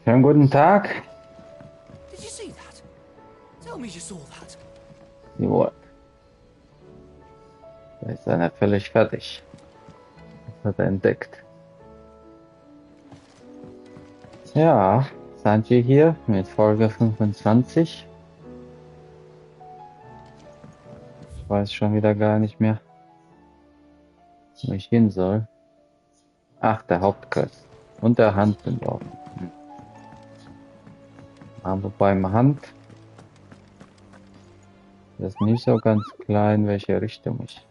Schönen guten Tag. Did you see that? Tell me you saw that. Jawohl, da ist einer völlig fertig. Das hat er entdeckt. Ja, Sanji hier mit Folge 25. Ich weiß schon wieder gar nicht mehr, wo ich hin soll. Ach, der Hauptquest. Und der Hand sind offen. Aber beim Hand ist nicht so ganz klar, in welche Richtung ich.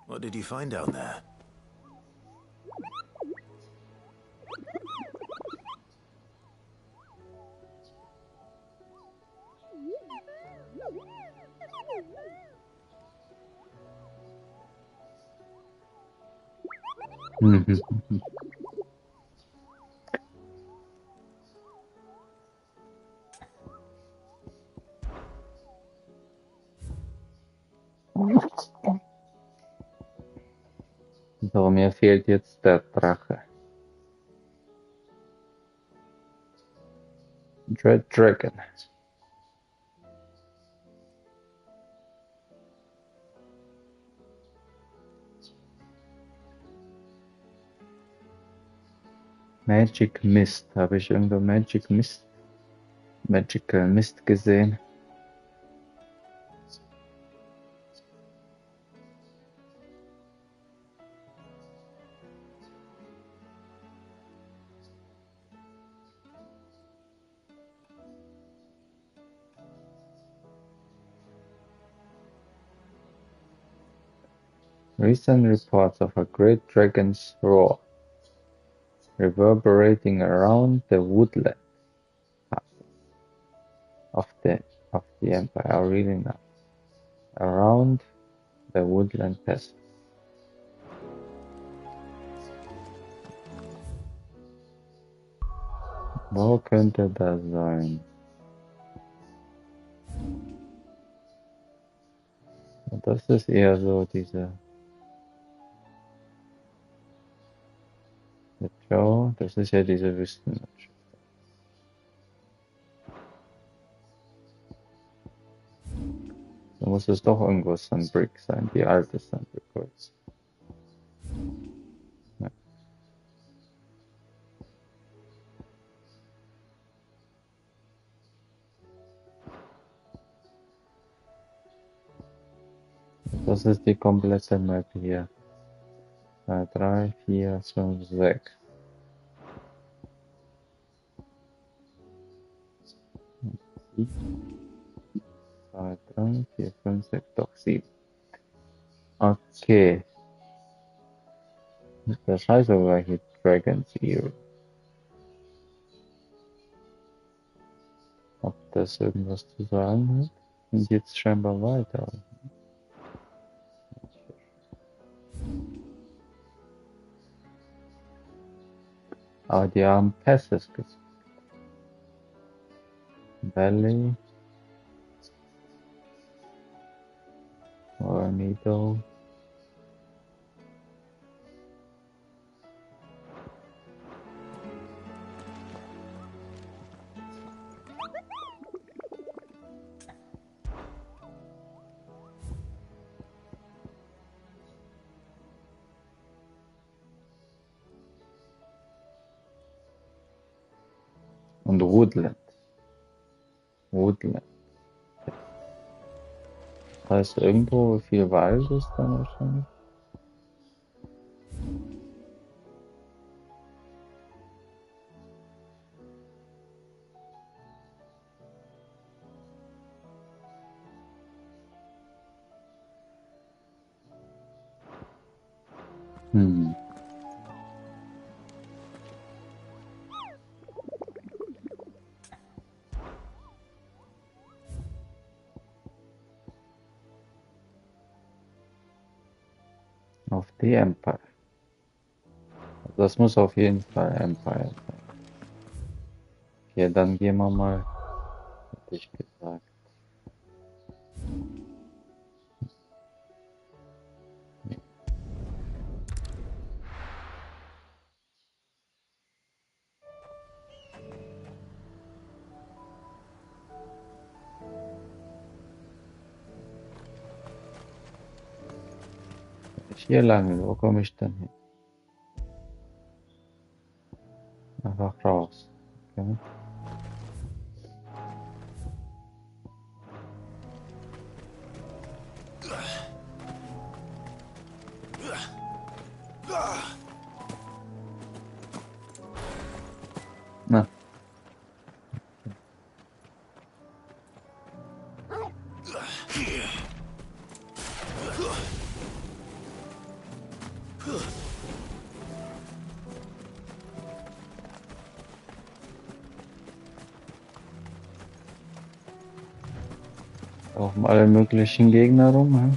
What did you find down there? Mhm. So, mir fehlt jetzt der Drache. Dread Dragon. Magic Mist. Habe ich irgendwo Magical Mist gesehen? Recent reports of a great dragon's roar reverberating around the woodland of the empire are really nice. Around the woodland pass. Wo könnte das sein? Und das ist eher so diese Joe, das ist ja diese Wüstenlandschaft. Da muss es doch irgendwo Sunbreak sein, die alte Sunbreak Holz. Ja. Das ist die komplette Map hier. 2, 3, 4, 5, 6. 2, 3, 4, 5, 6, doch 7. Okay. Das heißt sogar hier Dragon's Ear. Ob das irgendwas zu sagen hat? Und jetzt scheinbar weiter. Aber die haben Passes gesucht. Valley. Tornado. Und Woodland. Woodland. Das heißt, irgendwo viel Wald ist dann wahrscheinlich. Hm. Auf die Empire. Also das muss auf jeden Fall Empire sein. Okay, dann gehen wir mal, hätte ich gesagt. Hier lang, wo komme ich denn hin? Einfach raus. Okay. Na, laufen alle möglichen Gegner rum, hä?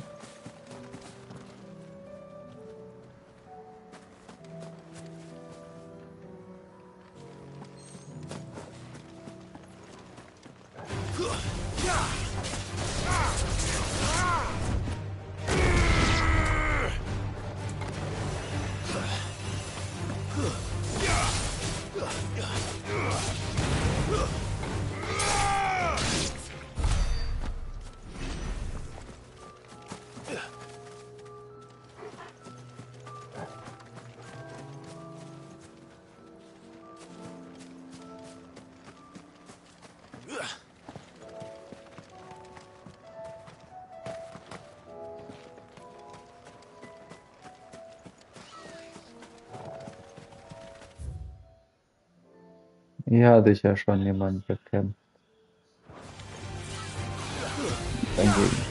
Hier hatte ich ja schon jemanden bekämpft. Ein Gegner.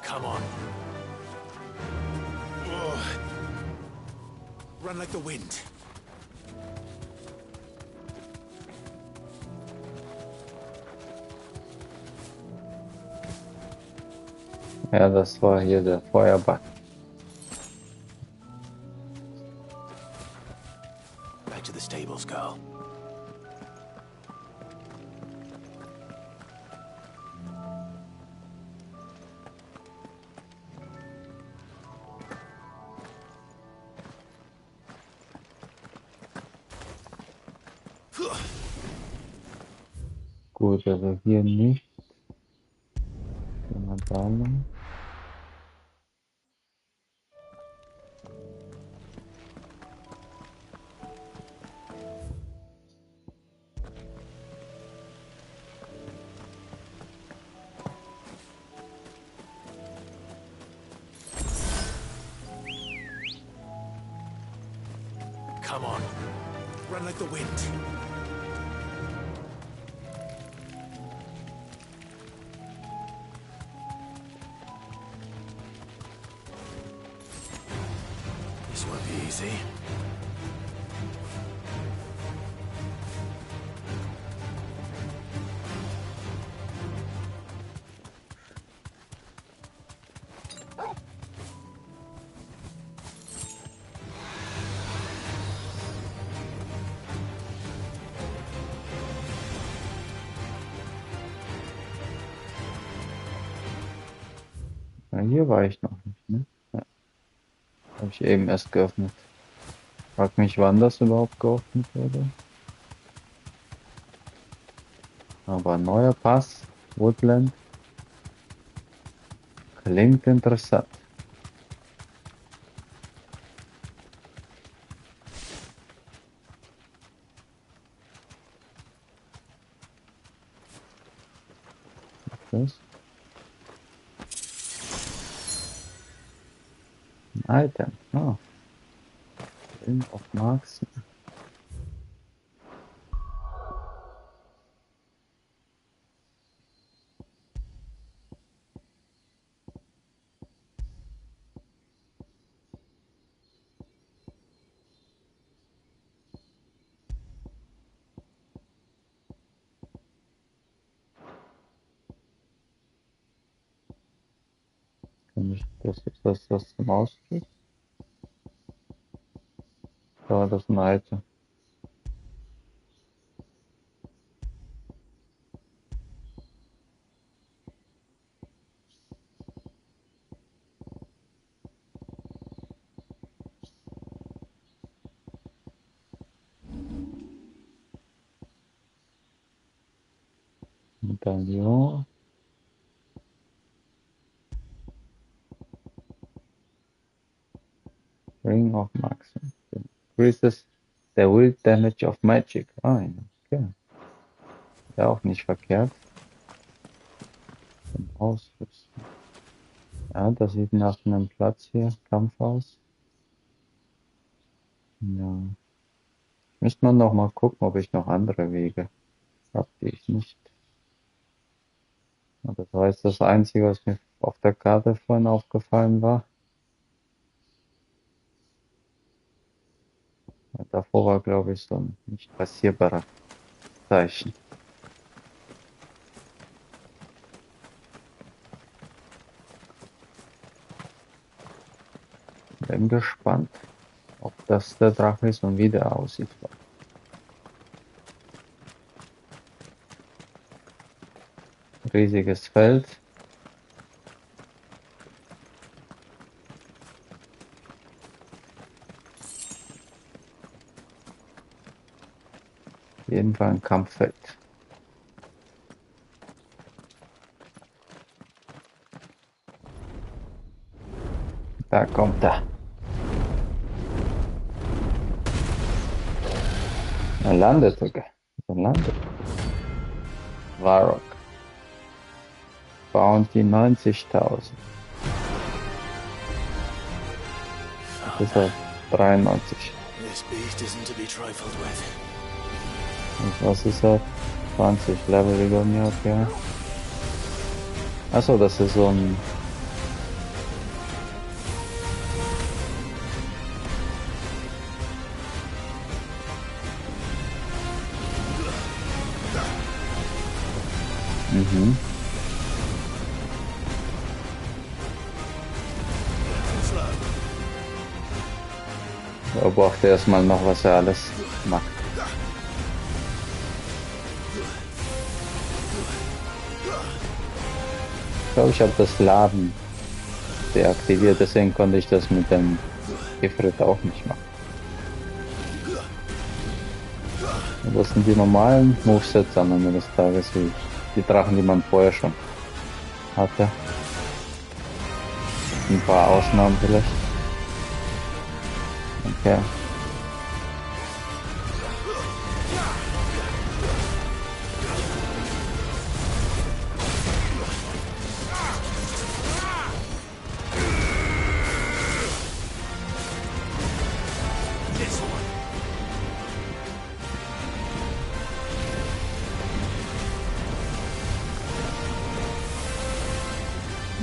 Come on. Ugh. Run like the wind. Ja, das war hier der Feuerball. Back to the stables, girl. Gut, also hier nicht. Gehen wir da lang. Come on. Run like the wind. This won't be easy. Ja, hier war ich noch nicht, ne? Ja, habe ich eben erst geöffnet. Frag mich, wann das überhaupt geöffnet wurde. Aber neuer Pass, Woodland, klingt interessant. Das ein Item. Ah, Ring of Marks. Das ist das zum Ausdruck. Da war das ein Item. Medaillon. Ring of Marks. Increases the will damage of magic. Ah, ja, okay. Ja, auch nicht verkehrt. Zum Ausrüsten. Ja, das sieht nach einem Platz hier. Kampf aus. Ja. Müsste man noch mal gucken, ob ich noch andere Wege habe, die ich nicht. Das war jetzt das Einzige, was mir auf der Karte vorhin aufgefallen war. Davor war, glaube ich, so ein nicht passierbarer Zeichen. Bin gespannt, ob das der Drache ist und wie der aussieht. Riesiges Feld. Auf jeden Fall ein Kampffeld. Da kommt er. Er landet sogar. Er landet. Varrock. Bounty 90.000. Bis auf 93. This beast isn't to be trifled with. Und was ist er? 20 Level über mir, okay. Achso, das ist so ein. Mhm. Beobachte erstmal noch, was er alles macht. Ich glaube, ich habe das Laden deaktiviert, deswegen konnte ich das mit dem Ifrit auch nicht machen. Und das sind die normalen Movesets am Ende des Tages, wie die Drachen, die man vorher schon hatte. Ein paar Ausnahmen vielleicht. Okay.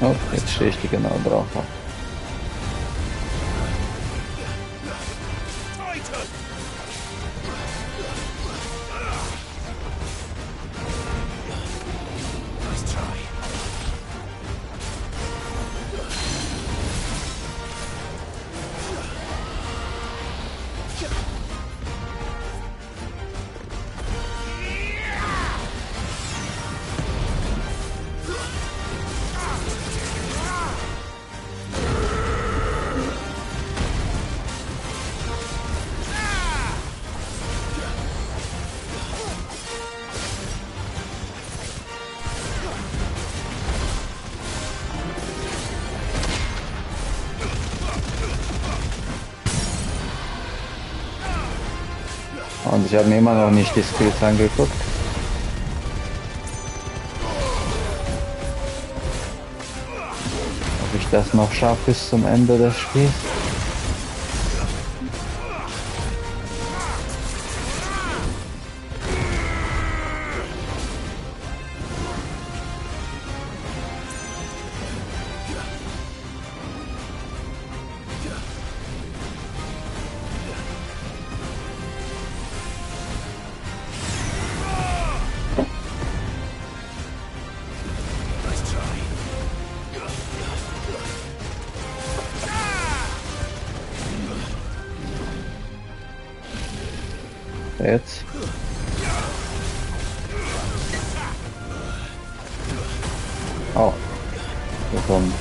Oh, jetzt stehe ich die genau drauf. Und ich habe mir immer noch nicht die Skills angeguckt. Ob ich das noch schaffe bis zum Ende des Spiels. Jetzt. Oh, bekommen.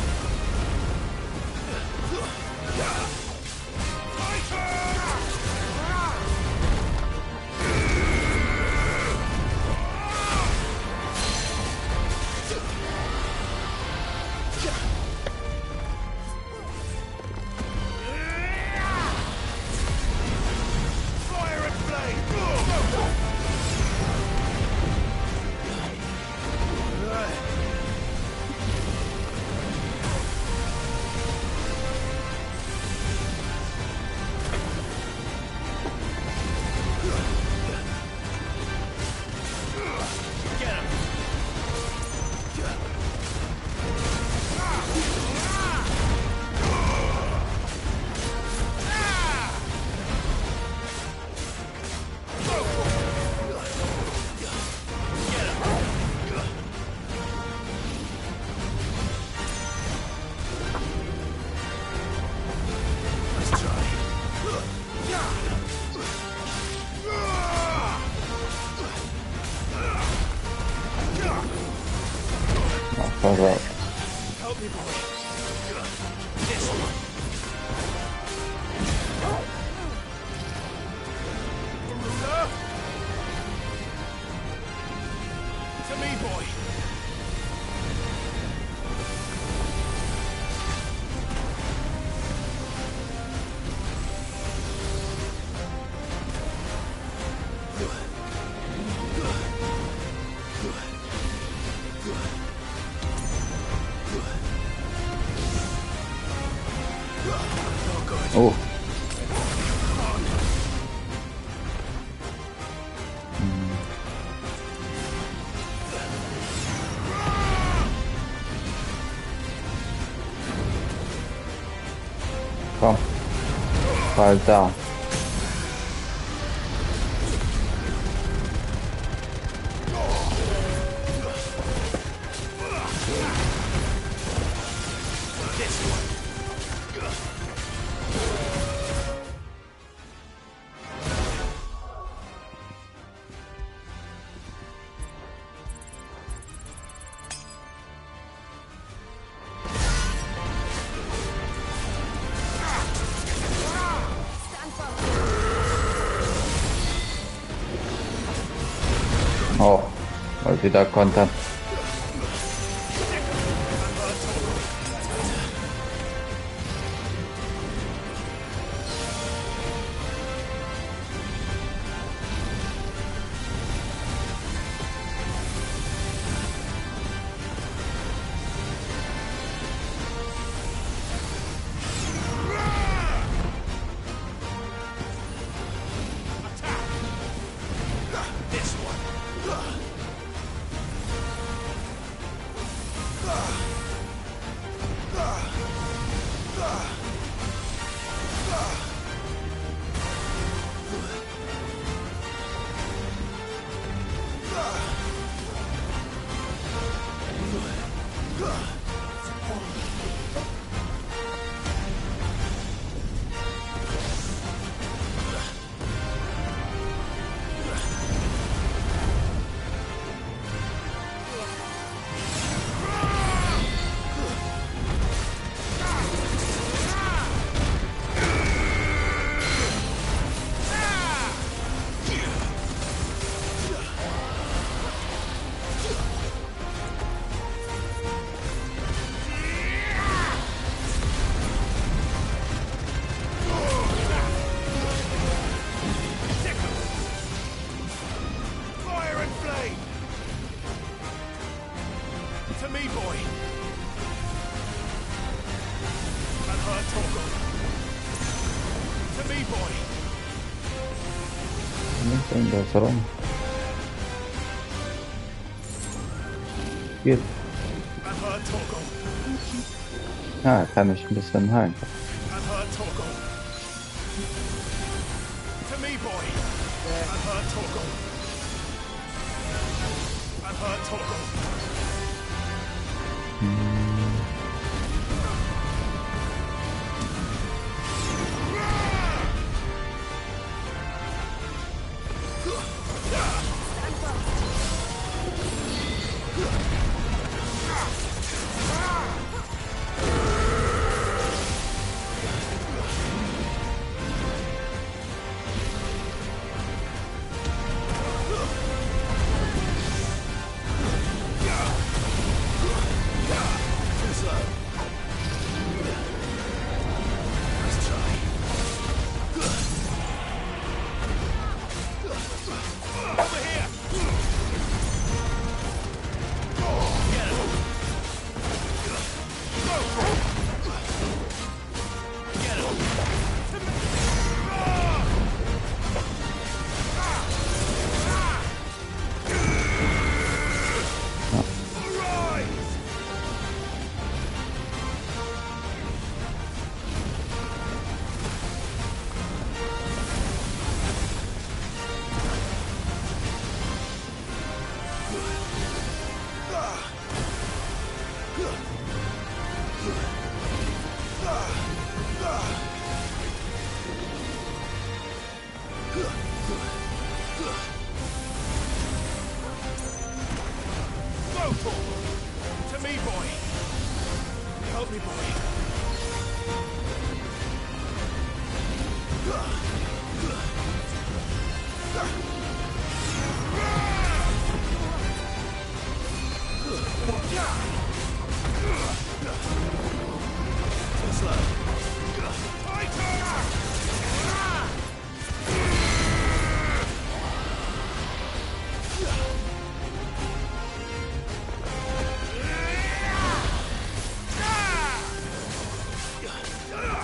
Pass auf. Help me, boy. This one. Garuda? To me, boy. Oh. Komm. Fall da. Oh, wollte wieder kontern. This one. To me, boy. And her toggle. To me, boy. Mungkin udah serem. Geht. And her toggle. Ah, kann ich ein bisschen heilen. And her toggle. To me, boy. And her toggle. And her toggle. To me, boy. Help me, boy. Too slow.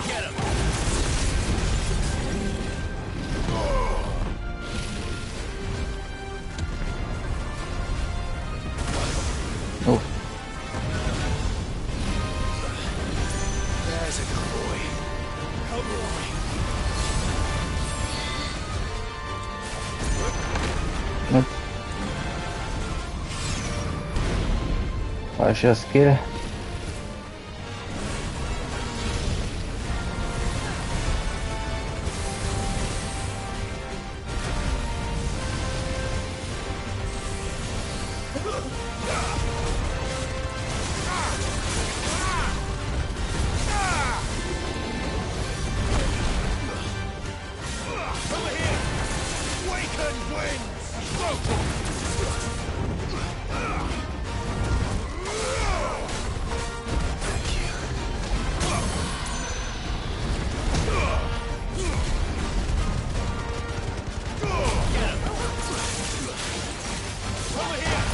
Get him! Oh, There's a good boy. Help me, boy. mit. Falscher Skill. Over here! Waken winds! Thank you. Get him! Over here!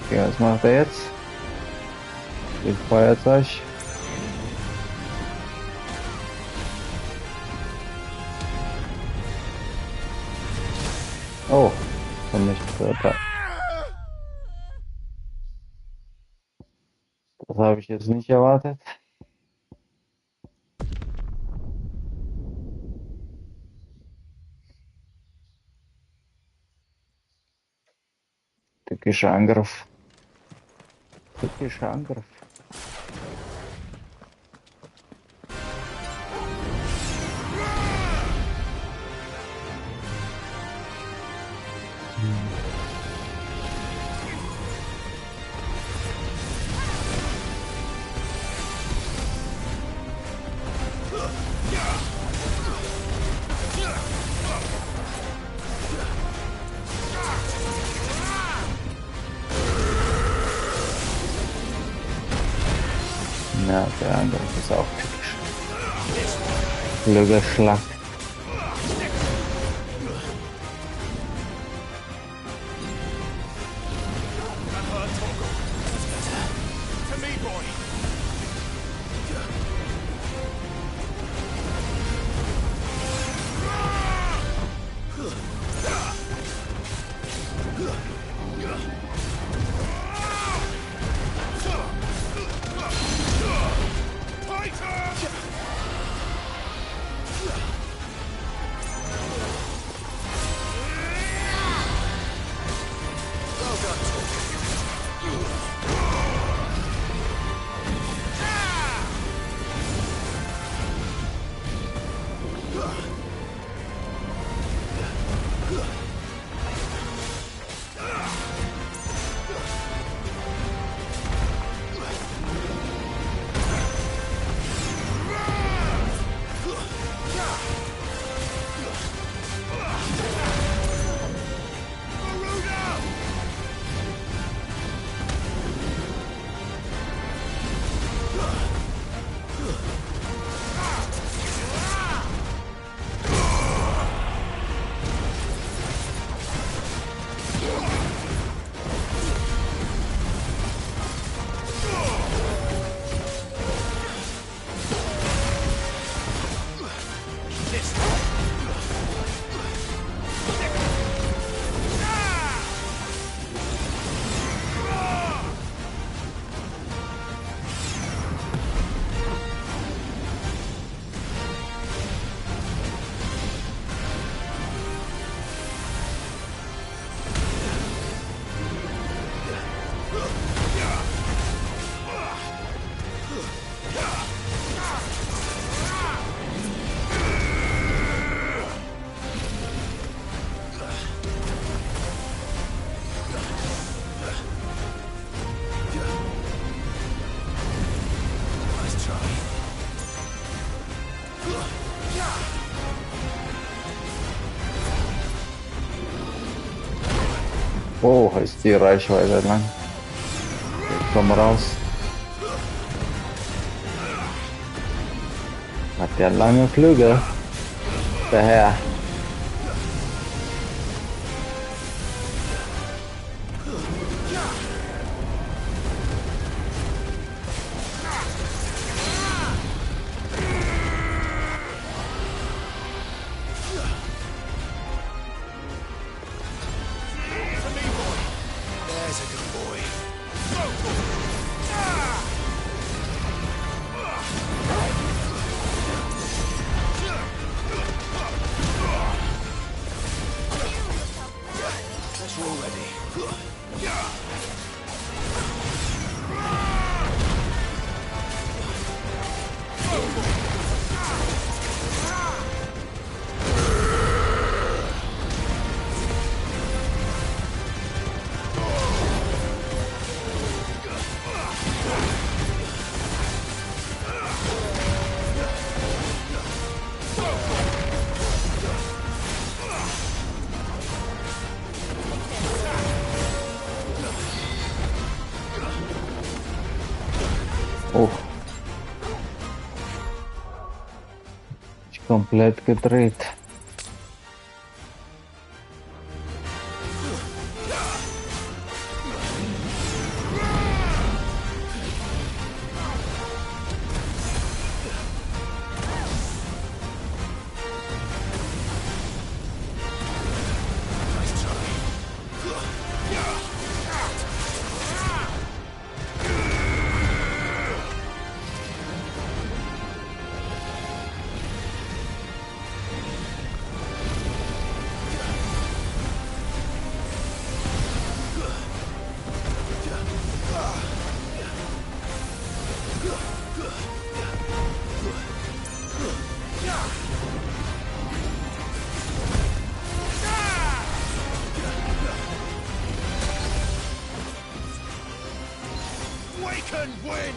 Okay, was macht er jetzt? Mit Feuerzeug. Oh, und nicht Dritter. Das habe ich jetzt nicht erwartet. Tückischer Angriff. Tückischer Angriff. Ja, der Angriff ist auch tückisch. Flügelschlag. To me, boy. Oh, ist die Reichweite lang. Ich komm raus. Hat der lange Flügel. Der Herr. There's a good boy. That's all ready. Oh. Ich komplett gedreht. Can win!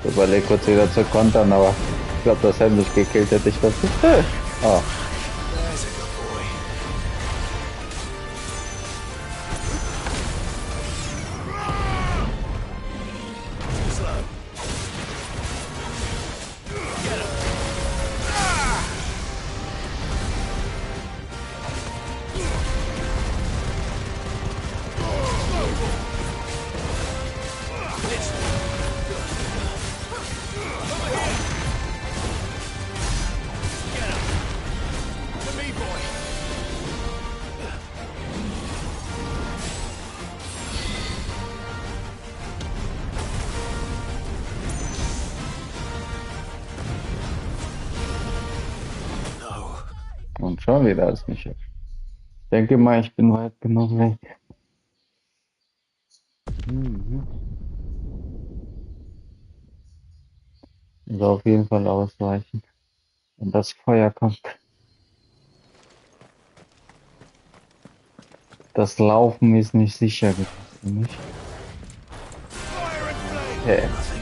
Überleg kurz wieder zu kontern, aber ich glaube, das hätte mich gekillt, hätte ich versucht. Oh, There's a good boy. Too slow. Get him. This. Over here. Get him. To me, boy. No. und schon wieder ist mich. Ich denke mal, ich bin weit genug weg. Mhm. Also auf jeden Fall ausweichen. Und das Feuer kommt. Das Laufen ist nicht sicher genug für mich. Fire and flame. Okay. Nothing.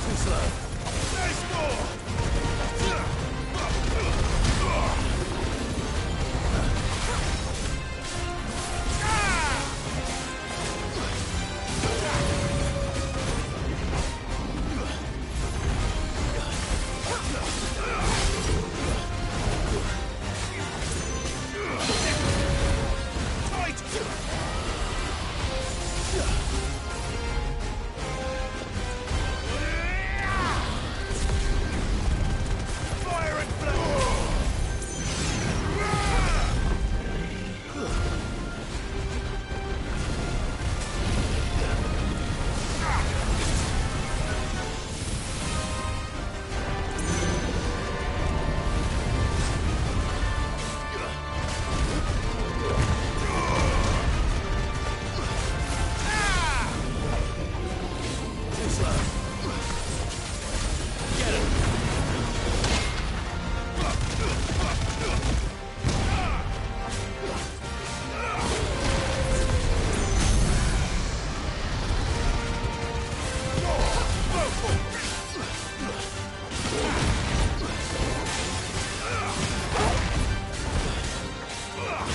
Too slow. There's more. Tight. Fire and flame. Too slow. Get him.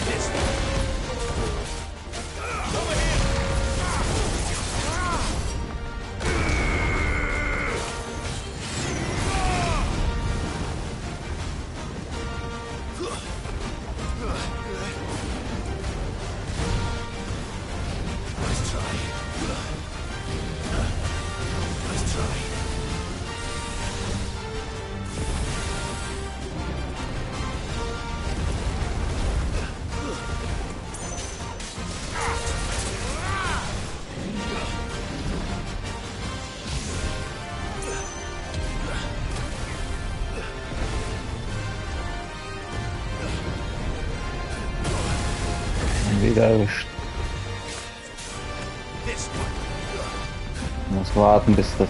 This. Over here. Nice try. Nice try. Und wieder erwischt. This Muss warten, bis das.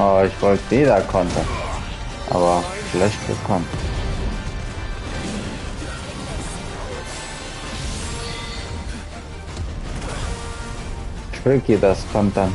Oh, ich wollte wieder kontern, aber schlecht gekonnt. Tricky das kontern.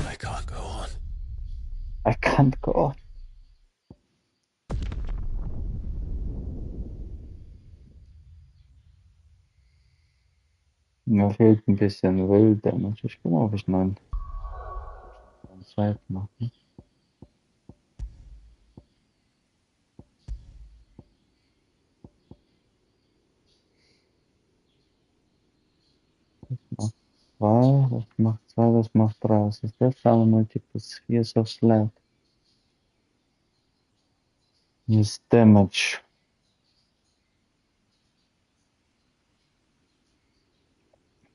I can't go on. I can't go. Mir fehlt ein bisschen Will Damage. Ich guck mal, ob ich noch einen zweiten mache. Macht zwei, das macht zwei, das macht drei. Was ist das? Aber Multiples 4 ist auf Slab. Ist Damage.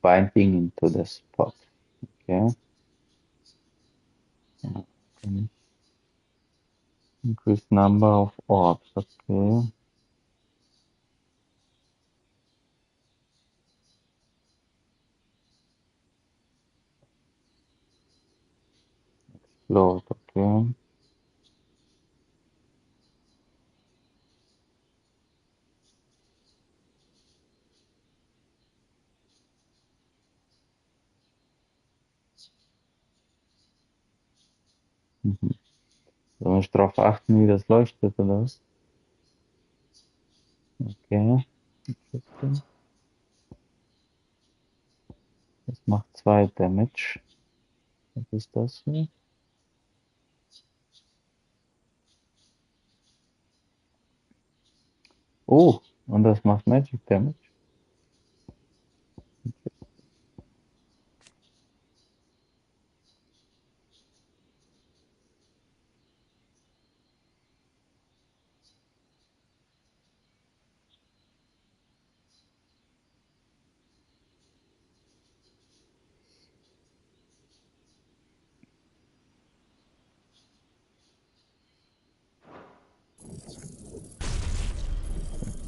Binding into the spot. Okay. Ja, increase number of orbs. Okay. Explode. Okay. Mhm. Soll ich darauf achten, wie das leuchtet oder was? Okay. Interesting. Das macht zwei Damage. Was ist das hier? Oh, und das macht Magic Damage.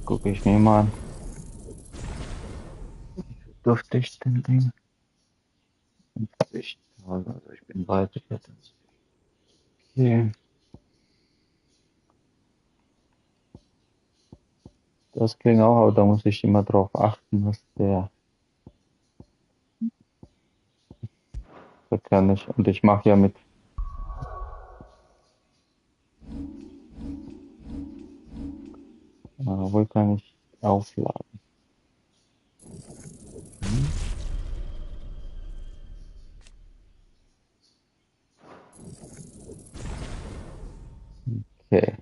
Gucke ich mir mal an. Durfte ich denn Ding? 50. Also ich bin weiter jetzt. Okay. Das ging auch, aber da muss ich immer drauf achten, was der da kann ich. Und ich mache ja mit. Wo kann ich aufladen? Hm, okay.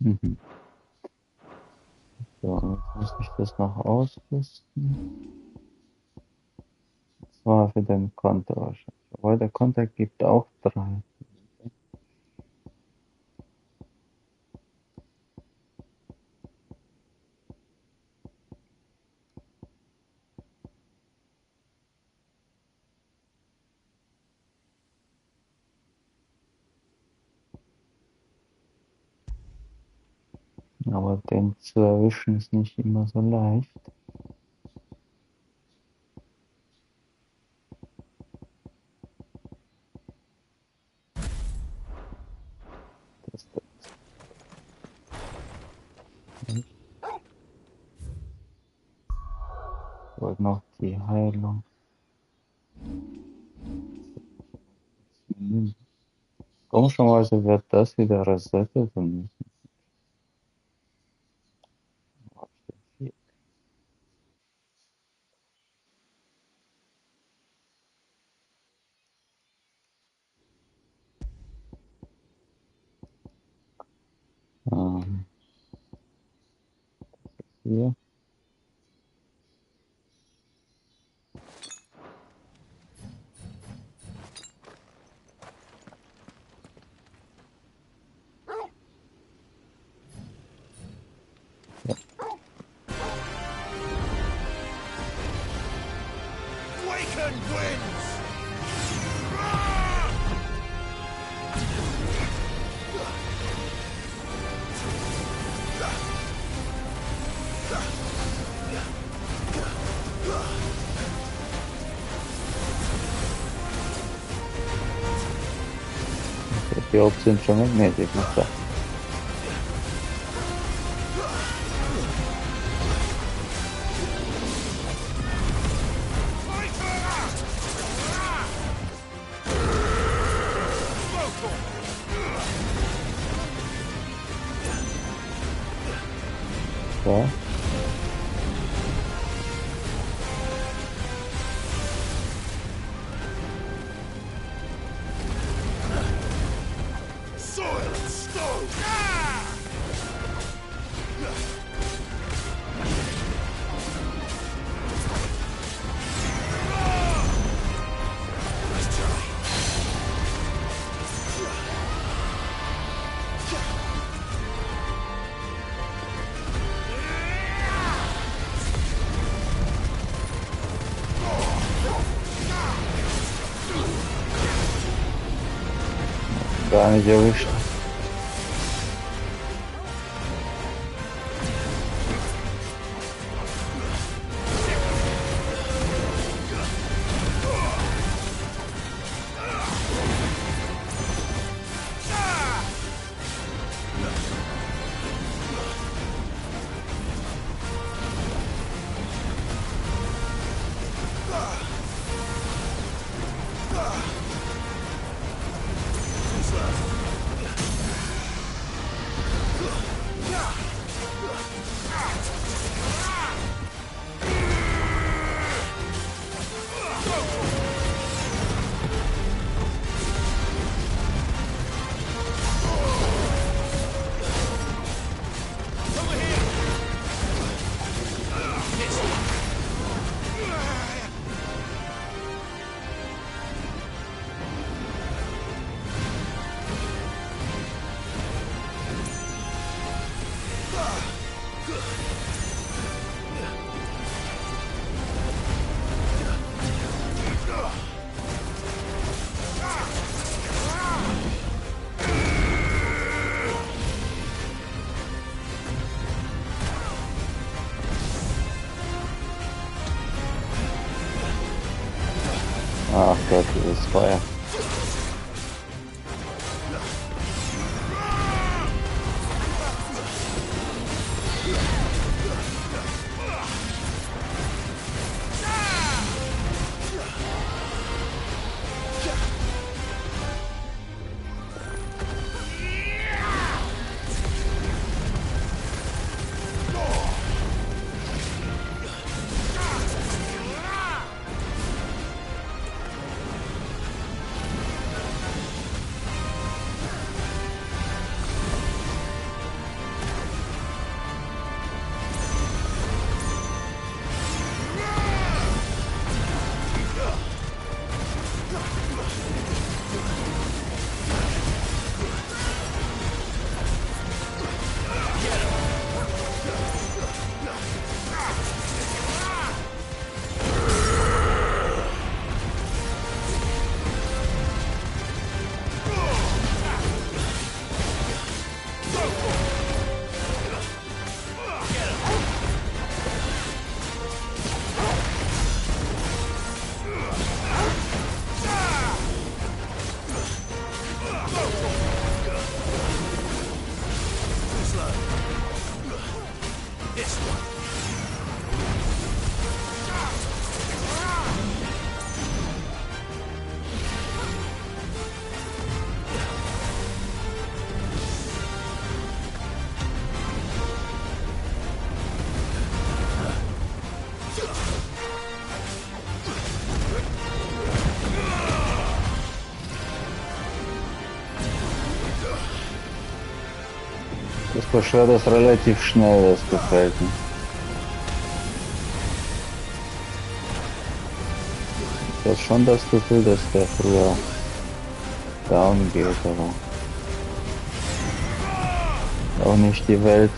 Mhm. So, jetzt muss ich das noch ausrüsten. Das war für den Konter wahrscheinlich. Aber der Konter gibt auch drei. Aber den zu erwischen ist nicht immer so leicht. Das ich wollte noch die Heilung. Komischerweise wird das wieder resettet und nicht auf den Feed. Ähm, hier. Ja, Awaken winds! okay, die Option schon magnetic, nicht da. Da. Soil and stone! Ah! Let's try. Gar nicht erwischt. Ach Gott, dieses Feuer. Das beschwert das relativ schnell, das gefällt mir. Ich habe schon das Gefühl, dass der früher down geht, aber auch nicht die Welt.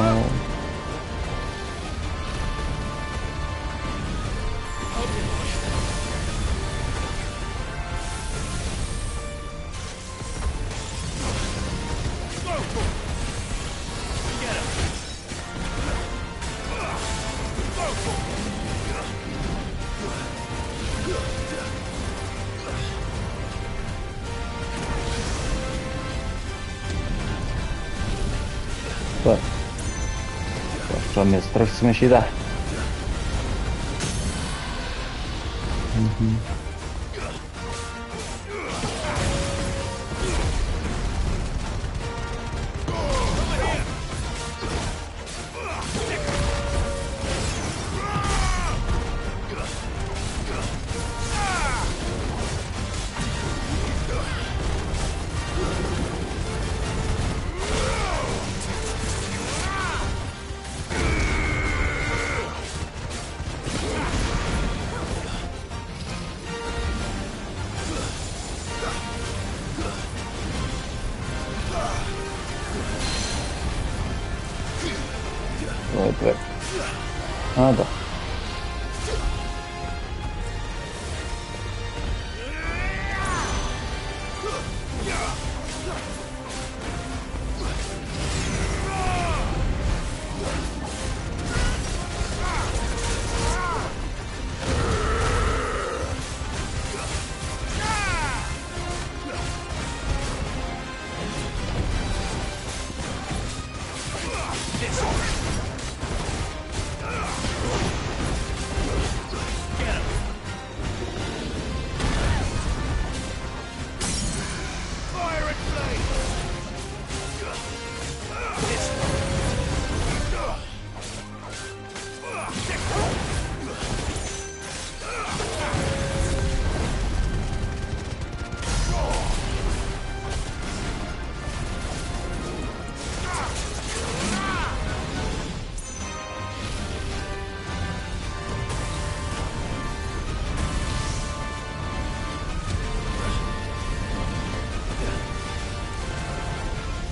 No. So. Schon, jetzt trifft mich wieder. Mhm. Weit weg. Ah, da.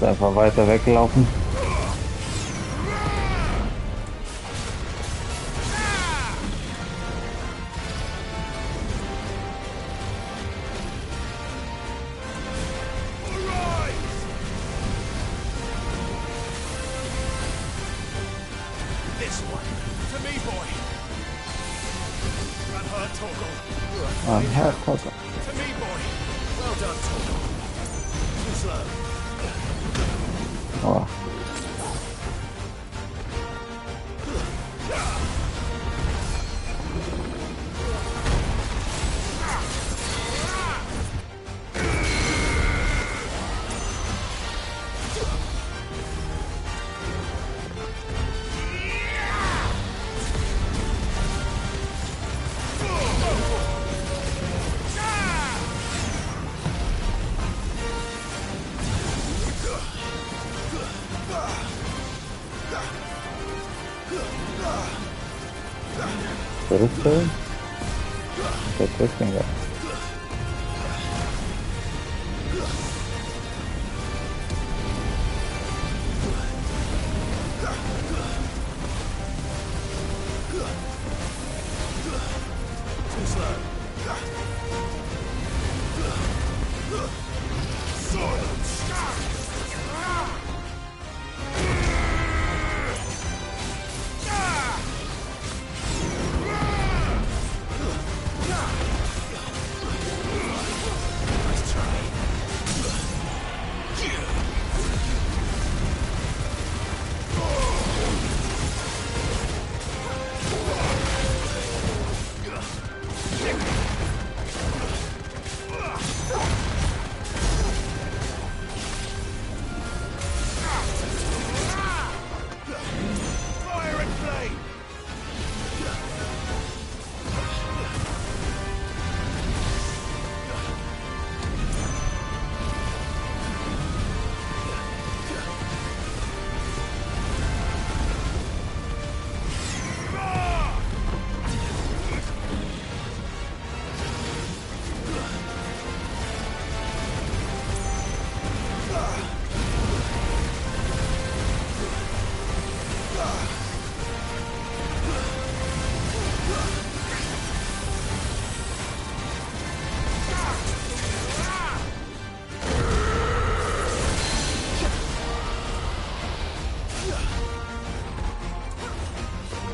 Einfach weiter weglaufen. This one. To me, boy. Run her, Torgal. Ah, Herr Kosser. To me, boy. Well done, Torgal. Too slow. Oh. Zurückfällen? Der trifft den gar nicht. Too slow. Silence!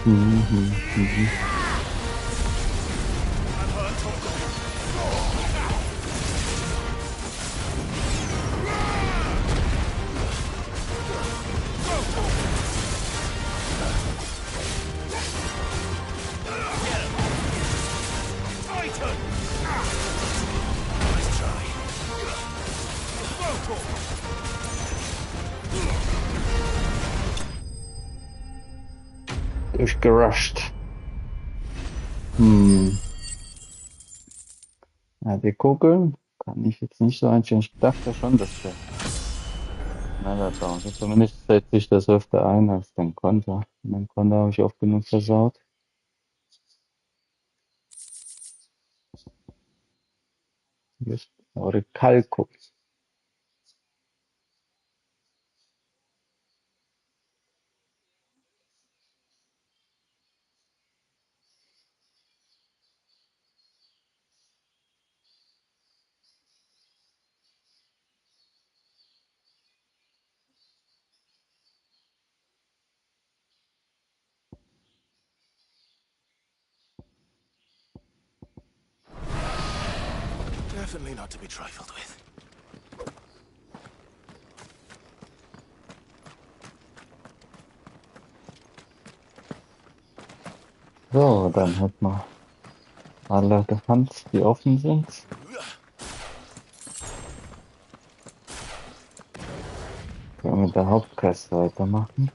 Mhm, mhm. I've heard talk of you. Titan! Nice try. Vocal! Durchgerusht. Hm. Ja, die Kugeln kann ich jetzt nicht so einstellen. Ich dachte schon, dass der schneller dauert. Zumindest setze ich das öfter ein als den Konter. Den Konter habe ich oft genug versaut. Just eure Kalko. Definitely not to be trifled with. So, dann hat man alle gehabt, die offen sind. Können wir mit der Hauptquest weitermachen.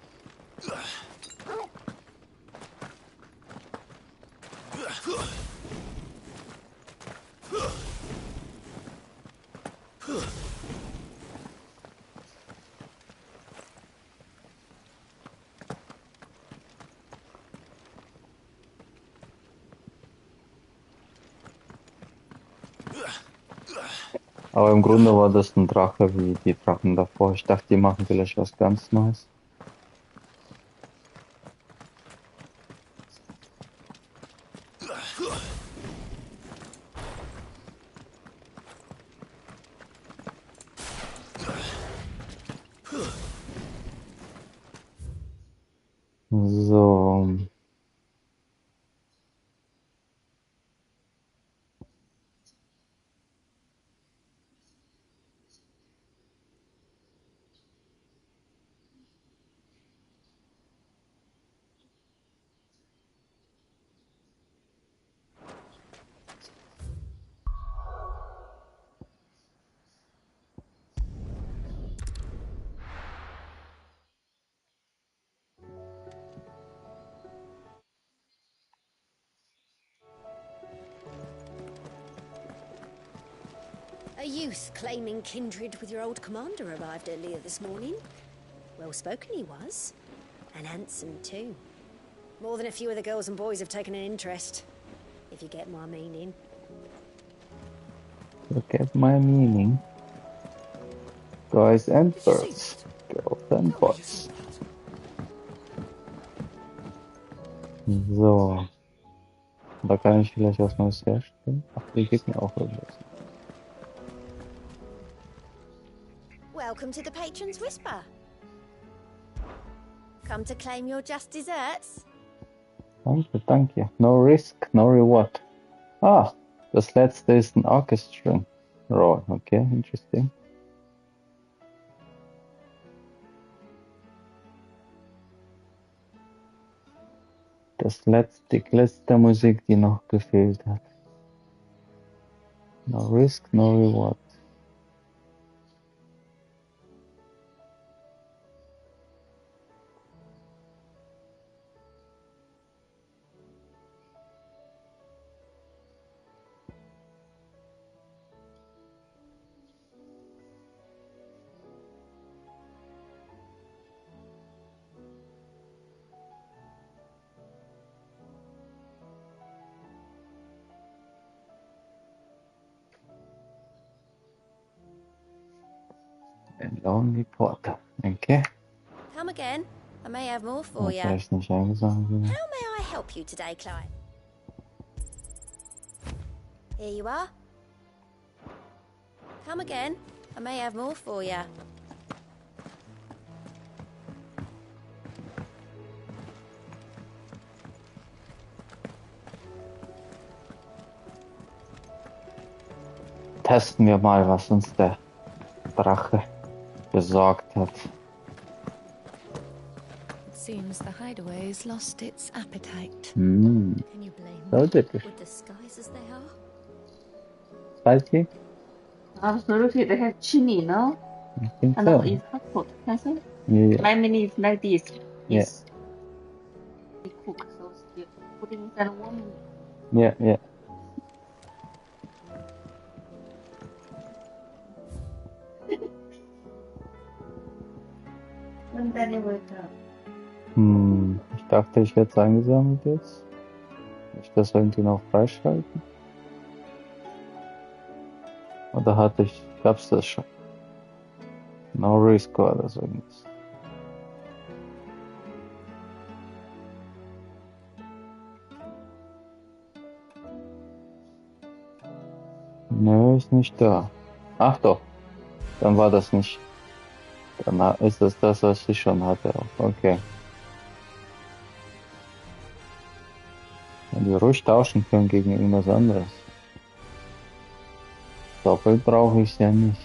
Aber im Grunde war das ein Drache wie die Drachen davor. Ich dachte, die machen vielleicht was ganz Neues. So, A youth claiming kindred with your old commander arrived earlier this morning. Well spoken he was, and handsome too. More than a few of the girls and boys have taken an interest, if you get my meaning. look at my meaning. Guys and Did you see birds. that? Girls and Tell me you saw boys. that. So, da kann ich vielleicht was Neues herstellen. Ach, die gibt mir auch irgendwas. Welcome to the Patron's Whisper. Come to claim your just desserts? Danke, danke. No risk, no reward. Ah, das letzte ist ein Orchestral Roll. Okay, interesting. Die letzte Musik, die noch gefehlt hat. No risk, no reward. A Lonely Porter. Okay. Come again. I may have more for Jetzt you. habe ich nicht eingesagt. How may I help you today, Clyde? Here you are. Come again. I may have more for you. testen wir mal, was uns der Drache besorgt hat. It seems the hideaway's lost its appetite. Hm, Can you blame so them? did it. With the skies as they are? Spicy? Absolutely, they have chili, no? I think And so. it's hot pot, has it? Yeah, Lemon is like this. Yeah. It's cooked, so still put inside warm. yeah, yeah. When Danny wake up. Hm, ich dachte, ich hätte es eingesammelt jetzt. Will ich das irgendwie noch freischalten? Oder gab's das schon? No Rescore oder so irgendwas. Nö, ist nicht da. Ach doch, dann war das nicht. Dann ist das, was ich schon hatte auch. Okay. Wenn wir ruhig tauschen können gegen irgendwas anderes. Doppelt brauche ich ja nicht.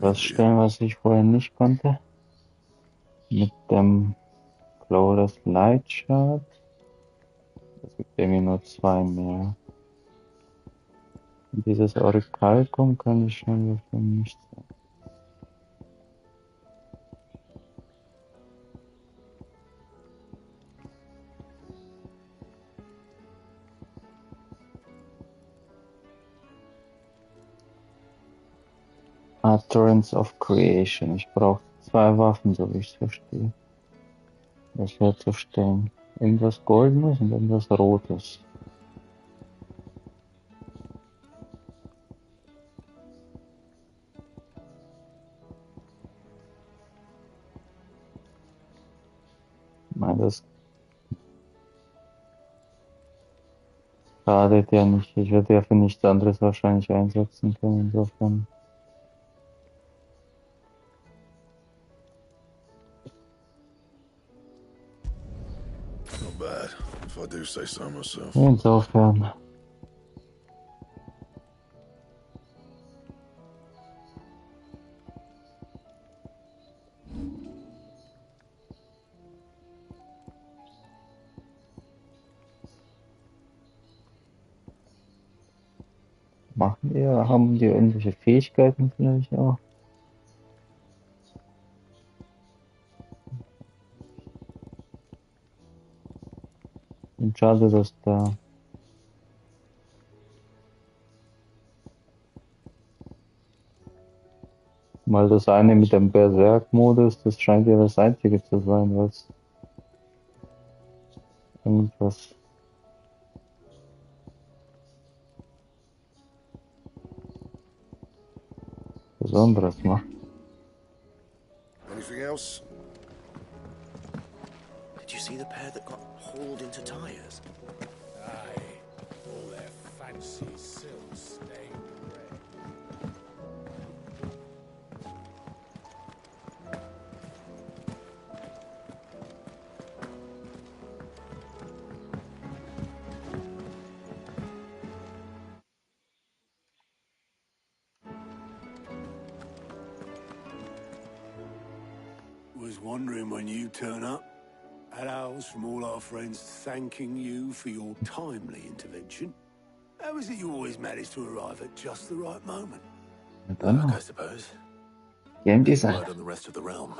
Das stellen, was ich vorher nicht konnte. Mit dem Glorious Light Shard. Das gibt irgendwie nur 2 mehr. Und dieses Orichalcum kann ich schon für nichts sagen. Utterance of Creation. Ich brauche 2 Waffen, so wie ich es verstehe. Das herzustellen. Irgendwas Goldenes und irgendwas Rotes. Nein, das schadet ja nicht. Ich werde ja für nichts anderes wahrscheinlich einsetzen können. Insofern. Not bad, if I do say so myself. Insofern. Haben die irgendwelche Fähigkeiten vielleicht auch? Und schade, dass da mal das eine mit dem Berserk-Modus, das scheint ja das einzige zu sein, was irgendwas Besonderes macht. Anything else? Did you see the pair that got hauled into tires? Aye, all their fancy silk stained red. Was wondering when you turn up. Had owls from all our friends thanking you for your timely intervention. How is it you always manage to arrive at just the right moment? Luck, I suppose. Game Any Design. word on the rest of the realm?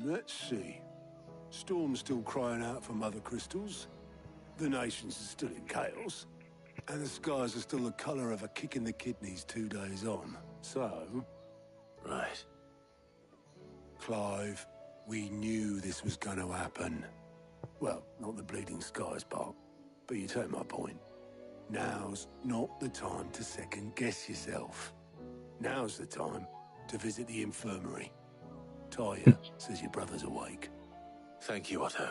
Let's see. Storm's still crying out for mother crystals. The nations are still in chaos. And the skies are still the colour of a kick in the kidneys 2 days on. So, Right. Clive, we knew this was going to happen. Well, not the bleeding skies part, but you take my point. Now's not the time to second guess yourself. Now's the time to visit the infirmary. Talia says your brother's awake. Thank you, Otto.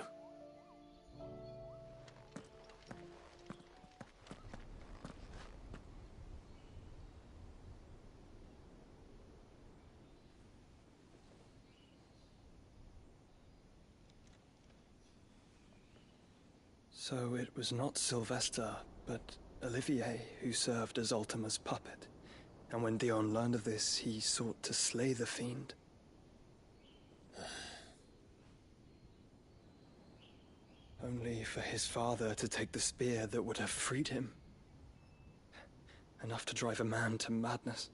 So it was not Sylvester, but Olivier who served as Ultima's puppet. And when Dion learned of this, he sought to slay the fiend. Only for his father to take the spear that would have freed him. Enough to drive a man to madness.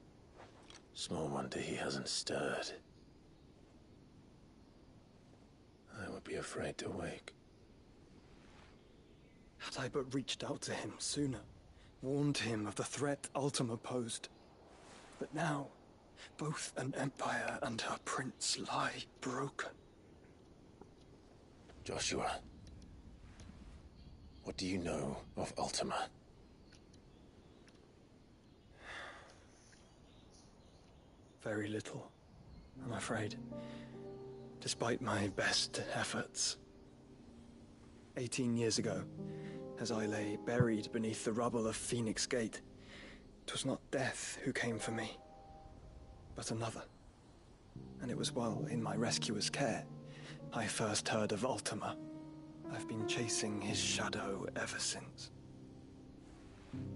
Small wonder he hasn't stirred. I would be afraid to wake. Had I but reached out to him sooner, warned him of the threat Ultima posed. But now, both an empire and her prince lie broken. Joshua, what do you know of Ultima? Very little, I'm afraid. Despite my best efforts. 18 years ago, as I lay buried beneath the rubble of Phoenix Gate, 'twas not death who came for me, but another. And it was while in my rescuer's care, I first heard of Ultima. I've been chasing his shadow ever since.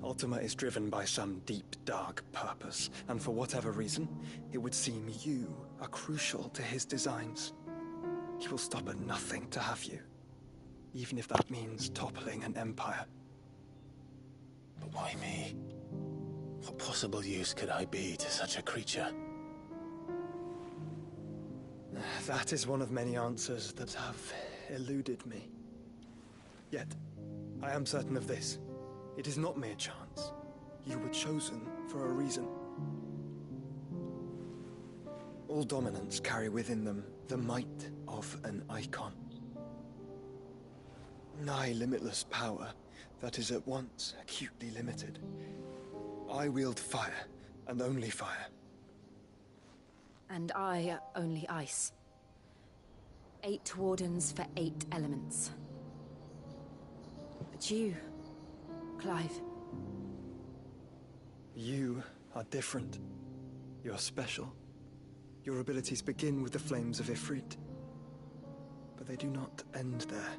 Ultima is driven by some deep, dark purpose, and for whatever reason, it would seem you are crucial to his designs. He will stop at nothing to have you, even if that means toppling an empire. But why me? What possible use could I be to such a creature? That is one of many answers that have eluded me. Yet, I am certain of this. It is not mere chance. You were chosen for a reason. All dominants carry within them the might of an icon. Nigh limitless power that is at once acutely limited. I wield fire, and only fire. And I only ice. 8 wardens for 8 elements. But you, Clive. You are different. You're special. Your abilities begin with the flames of Ifrit. But they do not end there.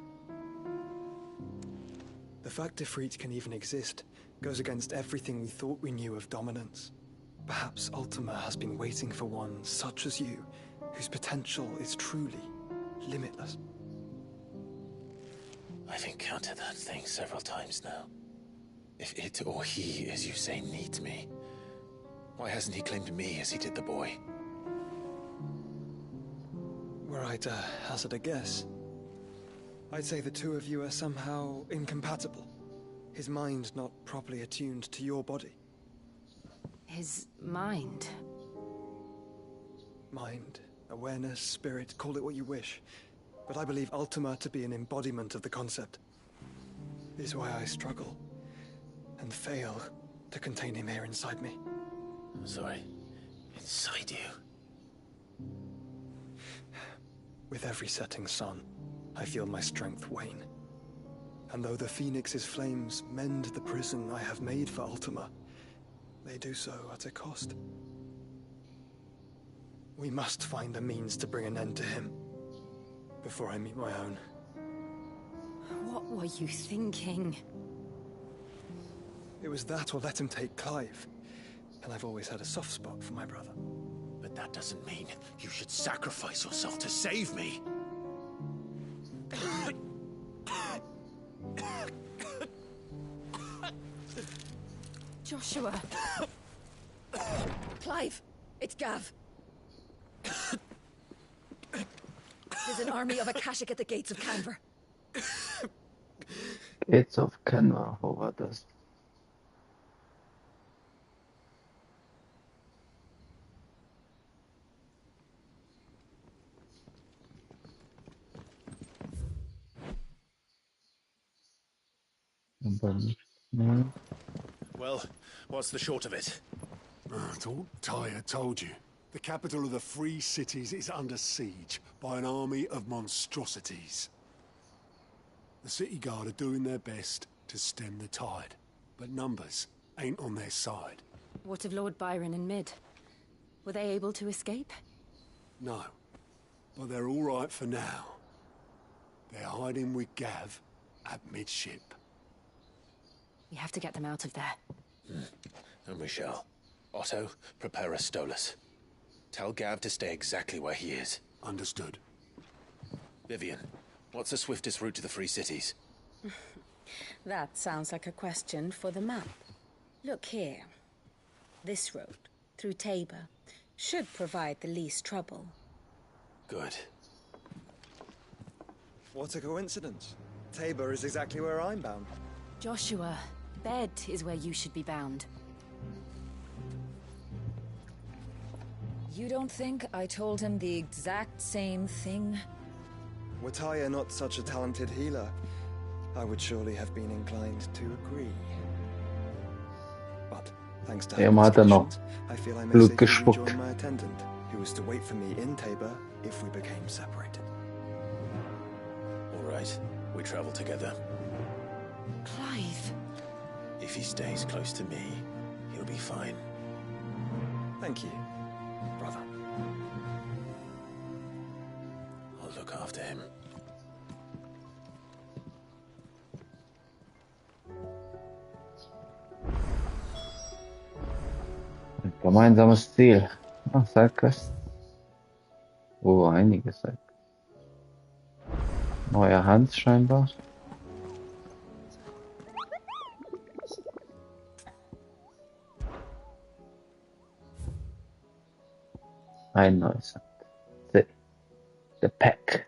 The fact Ifrit can even exist goes against everything we thought we knew of dominance. Perhaps Ultima has been waiting for one such as you, whose potential is truly limitless. I've encountered that thing several times now. If it or he, as you say, needs me, why hasn't he claimed me as he did the boy? Were I to hazard a guess, I'd say the two of you are somehow incompatible. His mind not properly attuned to your body. His mind. Mind, awareness, spirit, call it what you wish. But I believe Ultima to be an embodiment of the concept. It is why I struggle and fail to contain him here inside me. I'm sorry. Inside you? With every setting sun, I feel my strength wane. And though the Phoenix's flames mend the prison I have made for Ultima, they do so at a cost. We must find a means to bring an end to him before I meet my own. What were you thinking? It was that or let him take Clive. And I've always had a soft spot for my brother. But that doesn't mean you should sacrifice yourself to save me. Joshua. Clive, it's Gav. There's an army of Akashic at the gates of Canver. Gates of Canva, wo war das? Aber nicht. Ne? Well, what's the short of it? I thought Talia told you. The capital of the Free Cities is under siege by an army of monstrosities. The city guard are doing their best to stem the tide, but numbers ain't on their side. What of Lord Byron and Mid? Were they able to escape? No, but they're all right for now. They're hiding with Gav at midship. We have to get them out of there. And we shall. Otto, prepare a Stolas. Tell Gav to stay exactly where he is. Understood. Vivian, what's the swiftest route to the Free Cities? That sounds like a question for the map. Look here. This road, through Tabor, should provide the least trouble. Good. What a coincidence. Tabor is exactly where I'm bound. Joshua, Bed is where you should be bound. You don't think I told him the exact same thing? Were Tyre not such a talented healer, I would surely have been inclined to agree. But thanks to her Eben hat er noch discretions, I feel I may Blut safely gespuckt. rejoin my attendant, who was to wait for me in Tabor if we became separated. All right, we travel together. Clive. If he stays close to me, he'll be fine. Thank you, brother. I'll look after him. Ein gemeinsames Ziel. Ach, Sidequest. Oh, einige Sidequests. Neuer Hans scheinbar. Ein neues Hand. The Pack.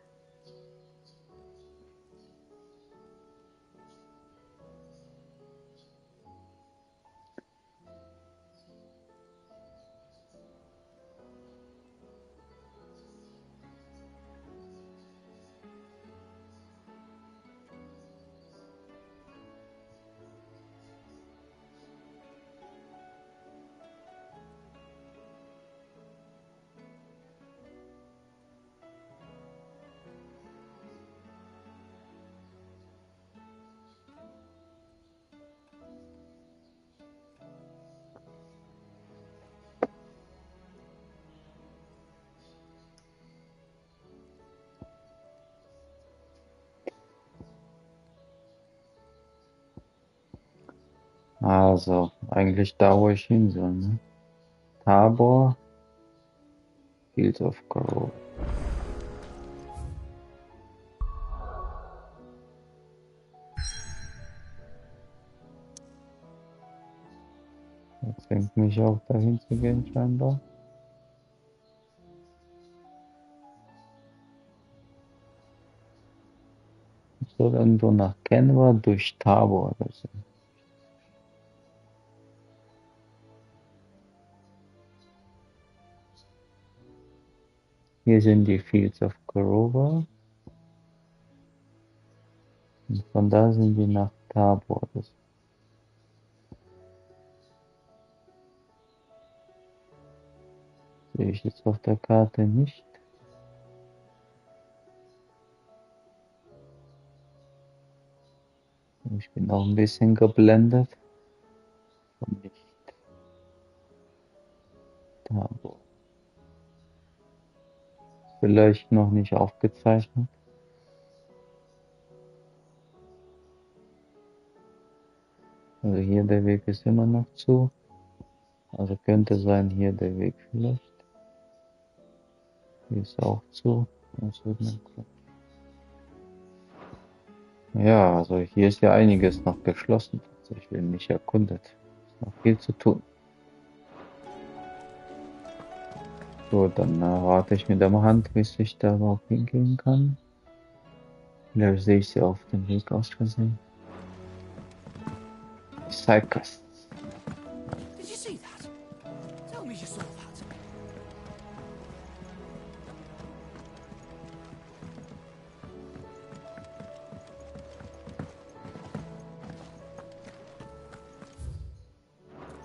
Also, eigentlich da, wo ich hin soll, ne? Tabor, Fields of Grove. Das zwingt mich auch dahin zu gehen, scheinbar. Ich soll irgendwo nach Kenwa durch Tabor oder so. Hier sind die Fields of Grover. Und von da sind die nach Tabor. Das sehe ich jetzt auf der Karte nicht. Ich bin auch ein bisschen geblendet. Und nicht Tabor. Vielleicht noch nicht aufgezeichnet. Also hier der Weg ist immer noch zu. Also könnte sein hier der Weg vielleicht. Hier ist auch zu. Aus irgendeinem Grund. Ja, also hier ist ja einiges noch geschlossen. Tatsächlich nicht erkundet. Ist noch viel zu tun. So, dann rate ich mit der Hand, wie ich da überhaupt hingehen kann. Vielleicht sehe ich sie auf dem Weg aus Versehen. Sidequests. Did you see that? Tell me you saw that.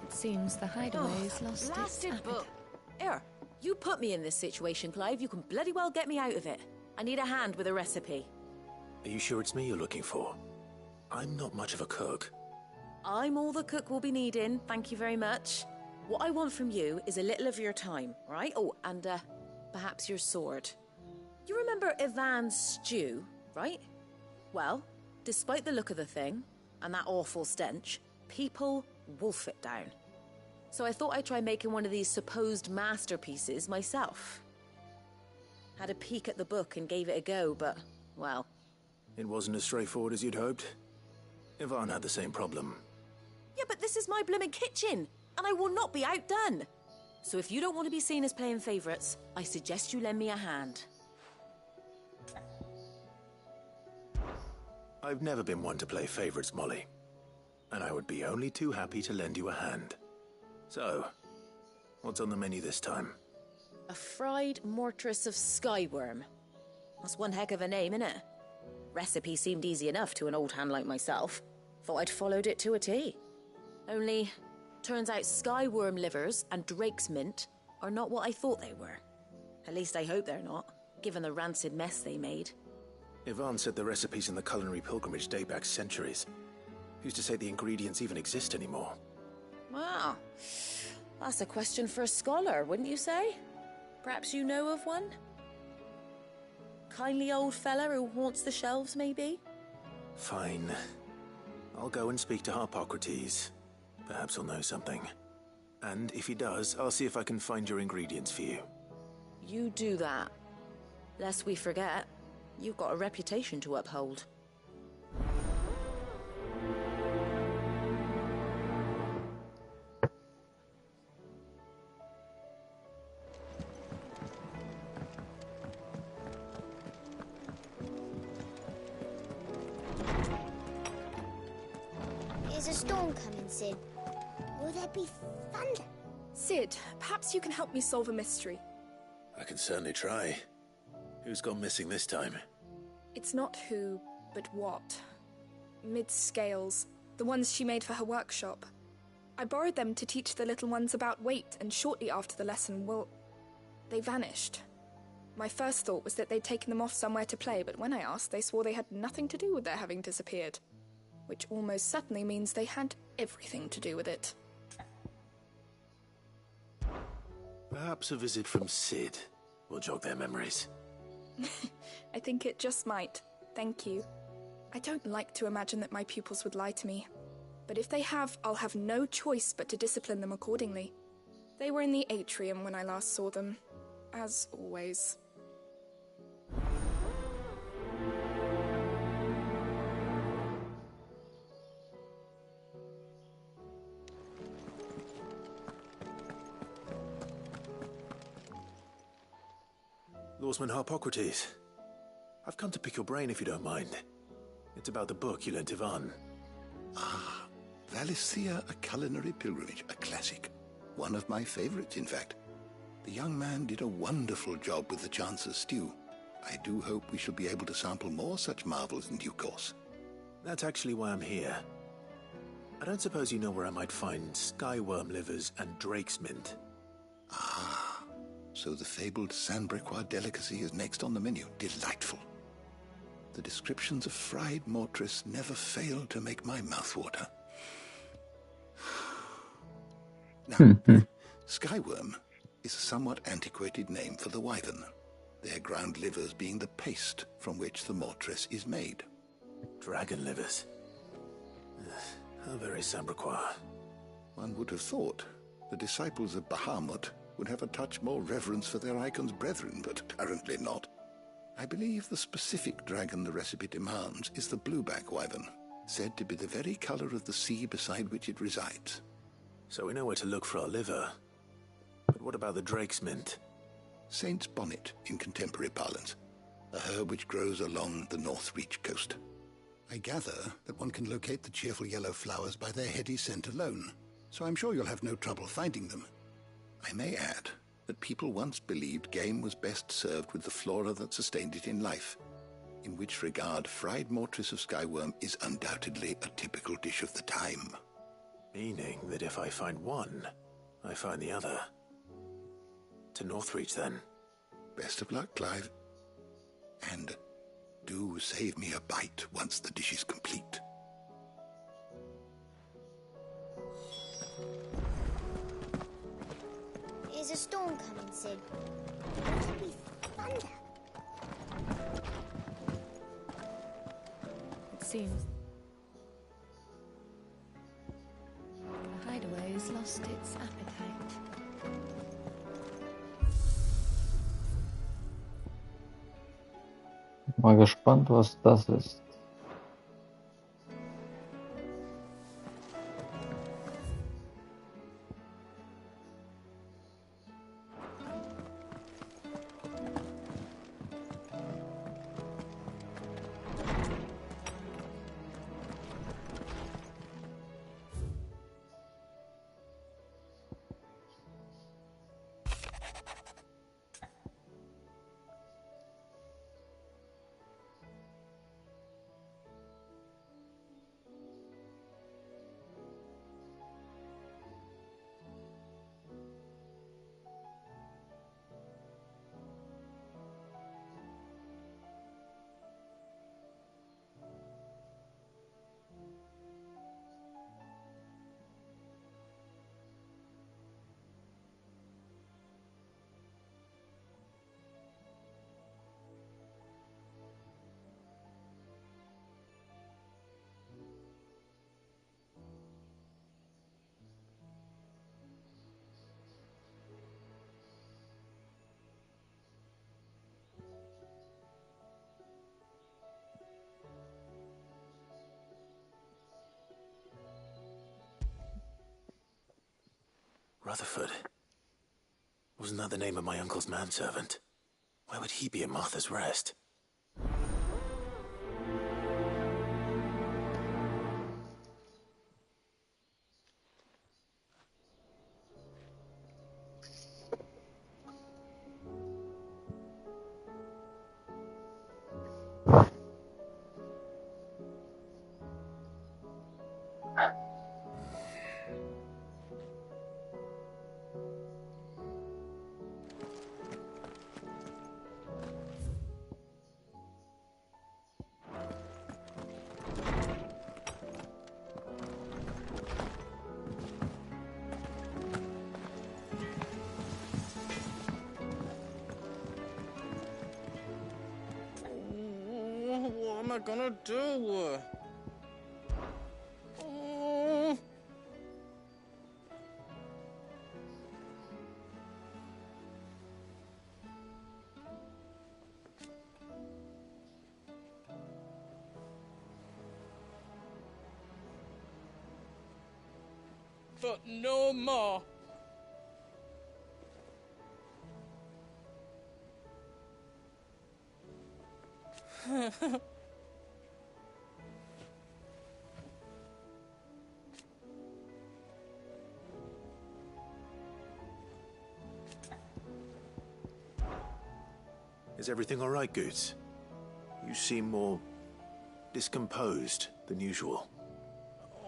It seems the hideaway's lost its Blasted appetite. book. Here, You put me in this situation, Clive. You can bloody well get me out of it. I need a hand with a recipe. Are you sure it's me you're looking for? I'm not much of a cook. I'm all the cook will be needing, thank you very much. What I want from you is a little of your time, right? Oh, and perhaps your sword. You remember Ivan's stew, right? Well, despite the look of the thing, and that awful stench, people wolf it down. So I thought I'd try making one of these supposed masterpieces myself. Had a peek at the book and gave it a go, but, well... It wasn't as straightforward as you'd hoped. Ivan had the same problem. Yeah, but this is my blooming kitchen, and I will not be outdone. So if you don't want to be seen as playing favourites, I suggest you lend me a hand. I've never been one to play favourites, Molly. And I would be only too happy to lend you a hand. So, what's on the menu this time? A fried mortress of skyworm. That's one heck of a name, innit? Recipe seemed easy enough to an old hand like myself. Thought I'd followed it to a T. Only, turns out skyworm livers and drake's mint are not what I thought they were. At least I hope they're not, given the rancid mess they made. Ivan said the recipes in the culinary pilgrimage date back centuries. Who's to say the ingredients even exist anymore? Wow. That's a question for a scholar, wouldn't you say? Perhaps you know of one? Kindly old fella who haunts the shelves, maybe? Fine. I'll go and speak to Harpocrates. Perhaps he'll know something. And if he does, I'll see if I can find your ingredients for you. You do that. Lest we forget, you've got a reputation to uphold. Is a storm coming, Sid? Will there be thunder? Sid, perhaps you can help me solve a mystery. I can certainly try. Who's gone missing this time? It's not who, but what. Mid's scales, the ones she made for her workshop. I borrowed them to teach the little ones about weight, and shortly after the lesson, they vanished. My first thought was that they'd taken them off somewhere to play, but when I asked, they swore they had nothing to do with their having disappeared. Which almost certainly means they had everything to do with it. Perhaps a visit from Sid will jog their memories. I think it just might. Thank you. I don't like to imagine that my pupils would lie to me. But if they have, I'll have no choice but to discipline them accordingly. They were in the atrium when I last saw them. As always. Lawsman Harpocrates. I've come to pick your brain if you don't mind. It's about the book you lent Ivan. Ah, Valisthea, A Culinary Pilgrimage, a classic. One of my favorites, in fact. The young man did a wonderful job with the Chance's stew. I do hope we shall be able to sample more such marvels in due course. That's actually why I'm here. I don't suppose you know where I might find skyworm livers and drake's mint. Ah. So the fabled Sandbrequois delicacy is next on the menu. Delightful. The descriptions of fried mortress never fail to make my mouth water. Now, skyworm is a somewhat antiquated name for the wyvern, their ground livers being the paste from which the mortress is made. Dragon livers. How very Sandbrequois. One would have thought the disciples of Bahamut would have a touch more reverence for their icon's brethren, but apparently not. I believe the specific dragon the recipe demands is the blueback wyvern, said to be the very color of the sea beside which it resides. So we know where to look for our liver. But what about the drake's mint? Saint's bonnet in contemporary parlance, a herb which grows along the North Reach coast. I gather that one can locate the cheerful yellow flowers by their heady scent alone, so I'm sure you'll have no trouble finding them. I may add that people once believed game was best served with the flora that sustained it in life, in which regard fried mortress of skyworm is undoubtedly a typical dish of the time. Meaning that if I find one, I find the other. To Northreach, then. Best of luck, Clive. And do save me a bite once the dish is complete. Is a storm coming, Sid? Will it be thunder? It seems the hideaway has lost its appetite. Mal gespannt, was das ist. Rutherford. Wasn't that the name of my uncle's manservant? Why would he be at Martha's Rest? What am I gonna do? But no more. Is everything all right, Goots? You seem more discomposed than usual.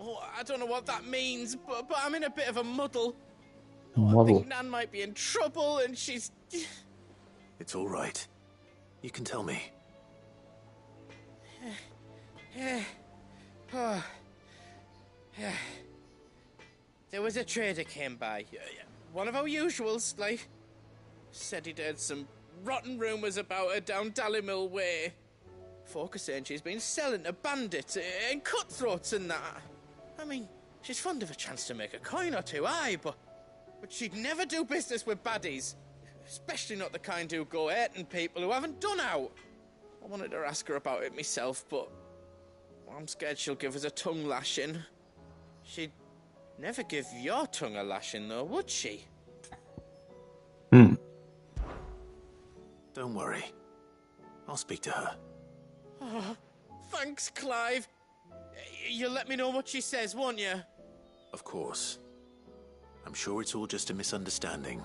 Oh, I don't know what that means, but I'm in a bit of a muddle. I Model. think Nan might be in trouble, and she's... It's all right. You can tell me. Oh. There was a trader came by. One of our usuals, like. Said he'd heard some rotten rumours about her down Dallymill Way. Folk are saying she's been selling to bandits and cutthroats and that. I mean, she's fond of a chance to make a coin or two, aye, but she'd never do business with baddies. Especially not the kind who go hurting people who haven't done out. I wanted to ask her about it myself, but I'm scared she'll give us a tongue lashing. She'd never give your tongue a lashing, though, would she? Don't worry. I'll speak to her. Oh, thanks, Clive. You'll let me know what she says, won't you? Of course. I'm sure it's all just a misunderstanding.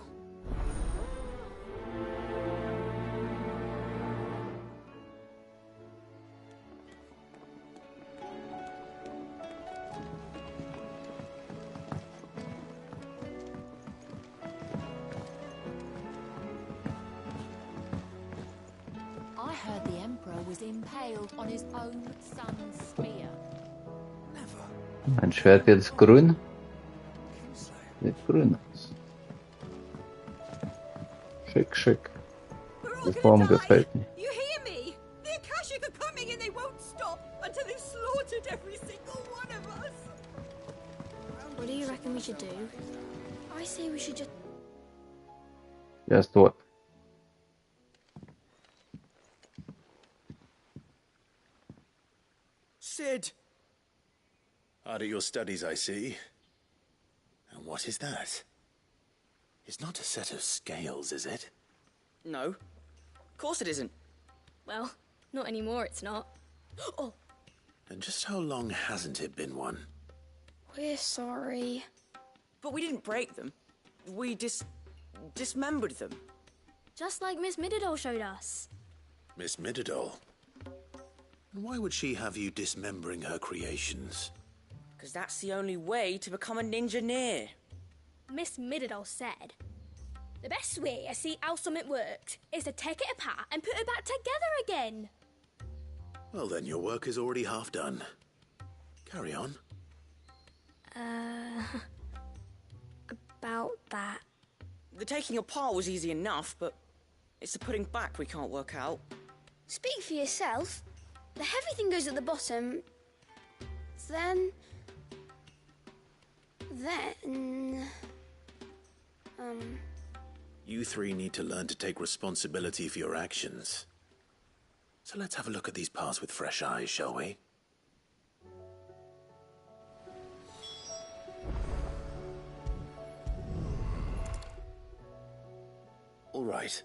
was impaled on his own son's spear. Mein Schwert wird jetzt grün. Sieht grün aus. Schick, schick. Die Form gefällt mir. You hear me? The Akashic are coming and they won't stop until they've slaughtered every single one of us. What do you reckon we should do? I say we should just... Just what? Sid! Hard at your studies, I see. And what is that? It's not a set of scales, is it? No. Of course it isn't. Well, not anymore, it's not. Oh, And just how long hasn't it been one? we're sorry. But we didn't break them. We dismembered them. Just like Miss Mididol showed us. Miss Mididol? And why would she have you dismembering her creations? Because that's the only way to become a ninja-neer. Miss Mididol said, the best way to see how something works is to take it apart and put it back together again. Well then, your work is already half done. Carry on. About that. The taking apart was easy enough, but it's the putting back we can't work out. Speak for yourself. The heavy thing goes at the bottom. Then... You three need to learn to take responsibility for your actions. So let's have a look at these parts with fresh eyes, shall we? All right.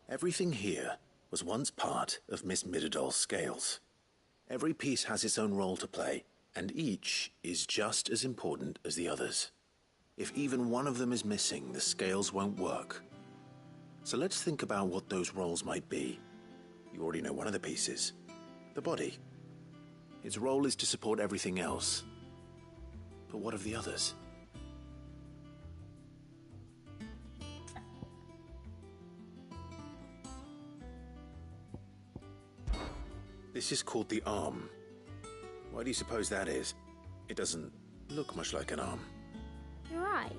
Everything here was once part of Miss Mididol's scales. Every piece has its own role to play, and each is just as important as the others. If even one of them is missing, the scales won't work. So let's think about what those roles might be. You already know one of the pieces, the body. Its role is to support everything else. But what of the others? This is called the arm. Why do you suppose that is? It doesn't look much like an arm. You're right.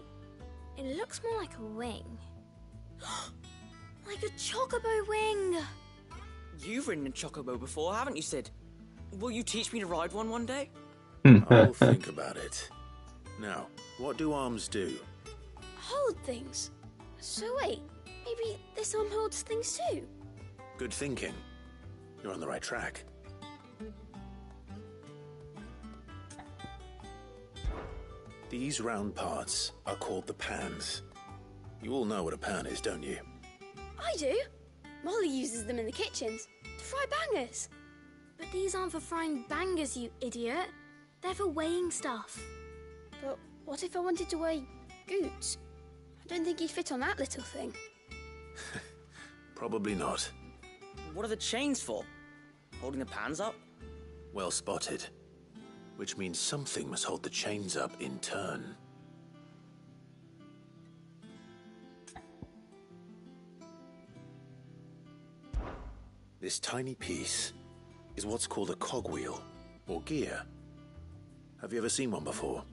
It looks more like a wing. Like a chocobo wing! You've ridden a chocobo before, haven't you, Sid? Will you teach me to ride one day? I'll think about it. Now, what do arms do? Hold things. So wait, maybe this arm holds things too? Good thinking. You're on the right track. These round parts are called the pans. You all know what a pan is, don't you? I do. Molly uses them in the kitchens to fry bangers. But these aren't for frying bangers, you idiot. They're for weighing stuff. But what if I wanted to weigh Goots? I don't think he'd fit on that little thing. Probably not. What are the chains for? Holding the pans up? Well spotted. Which means something must hold the chains up in turn. This tiny piece is what's called a cogwheel, or gear. Have you ever seen one before?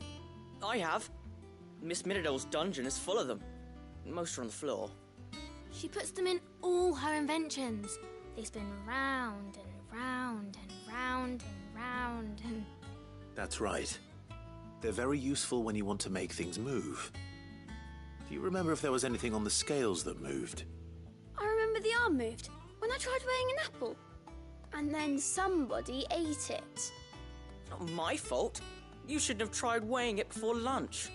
I have. Miss Mididol's dungeon is full of them. Most are on the floor. She puts them in all her inventions. They spin round and round and round and round and... That's right. They're very useful when you want to make things move. Do you remember if there was anything on the scales that moved? I remember the arm moved when I tried weighing an apple. And then somebody ate it. Not my fault. You shouldn't have tried weighing it before lunch.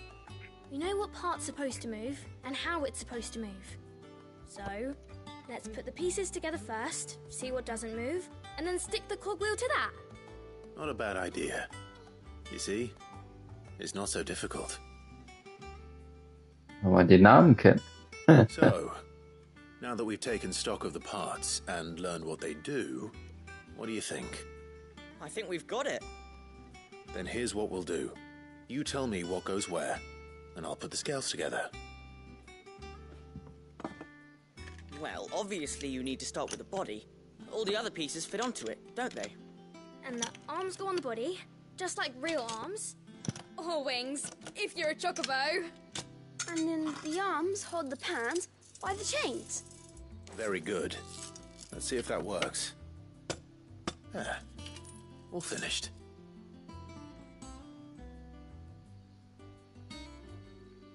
We know what part's supposed to move and how it's supposed to move. So, let's put the pieces together first, see what doesn't move, and then stick the cogwheel to that. Not a bad idea. You see? It's not so difficult. Wenn man die Namen kennt. So, now that we've taken stock of the parts and learned what they do, what do you think? I think we've got it. Then here's what we'll do. You tell me what goes where, and I'll put the scales together. Well, obviously you need to start with the body. All the other pieces fit onto it, don't they? And the arms go on the body, just like real arms. Or wings, if you're a chocobo. And then the arms hold the pans by the chains. Very good. Let's see if that works. Ah, all finished.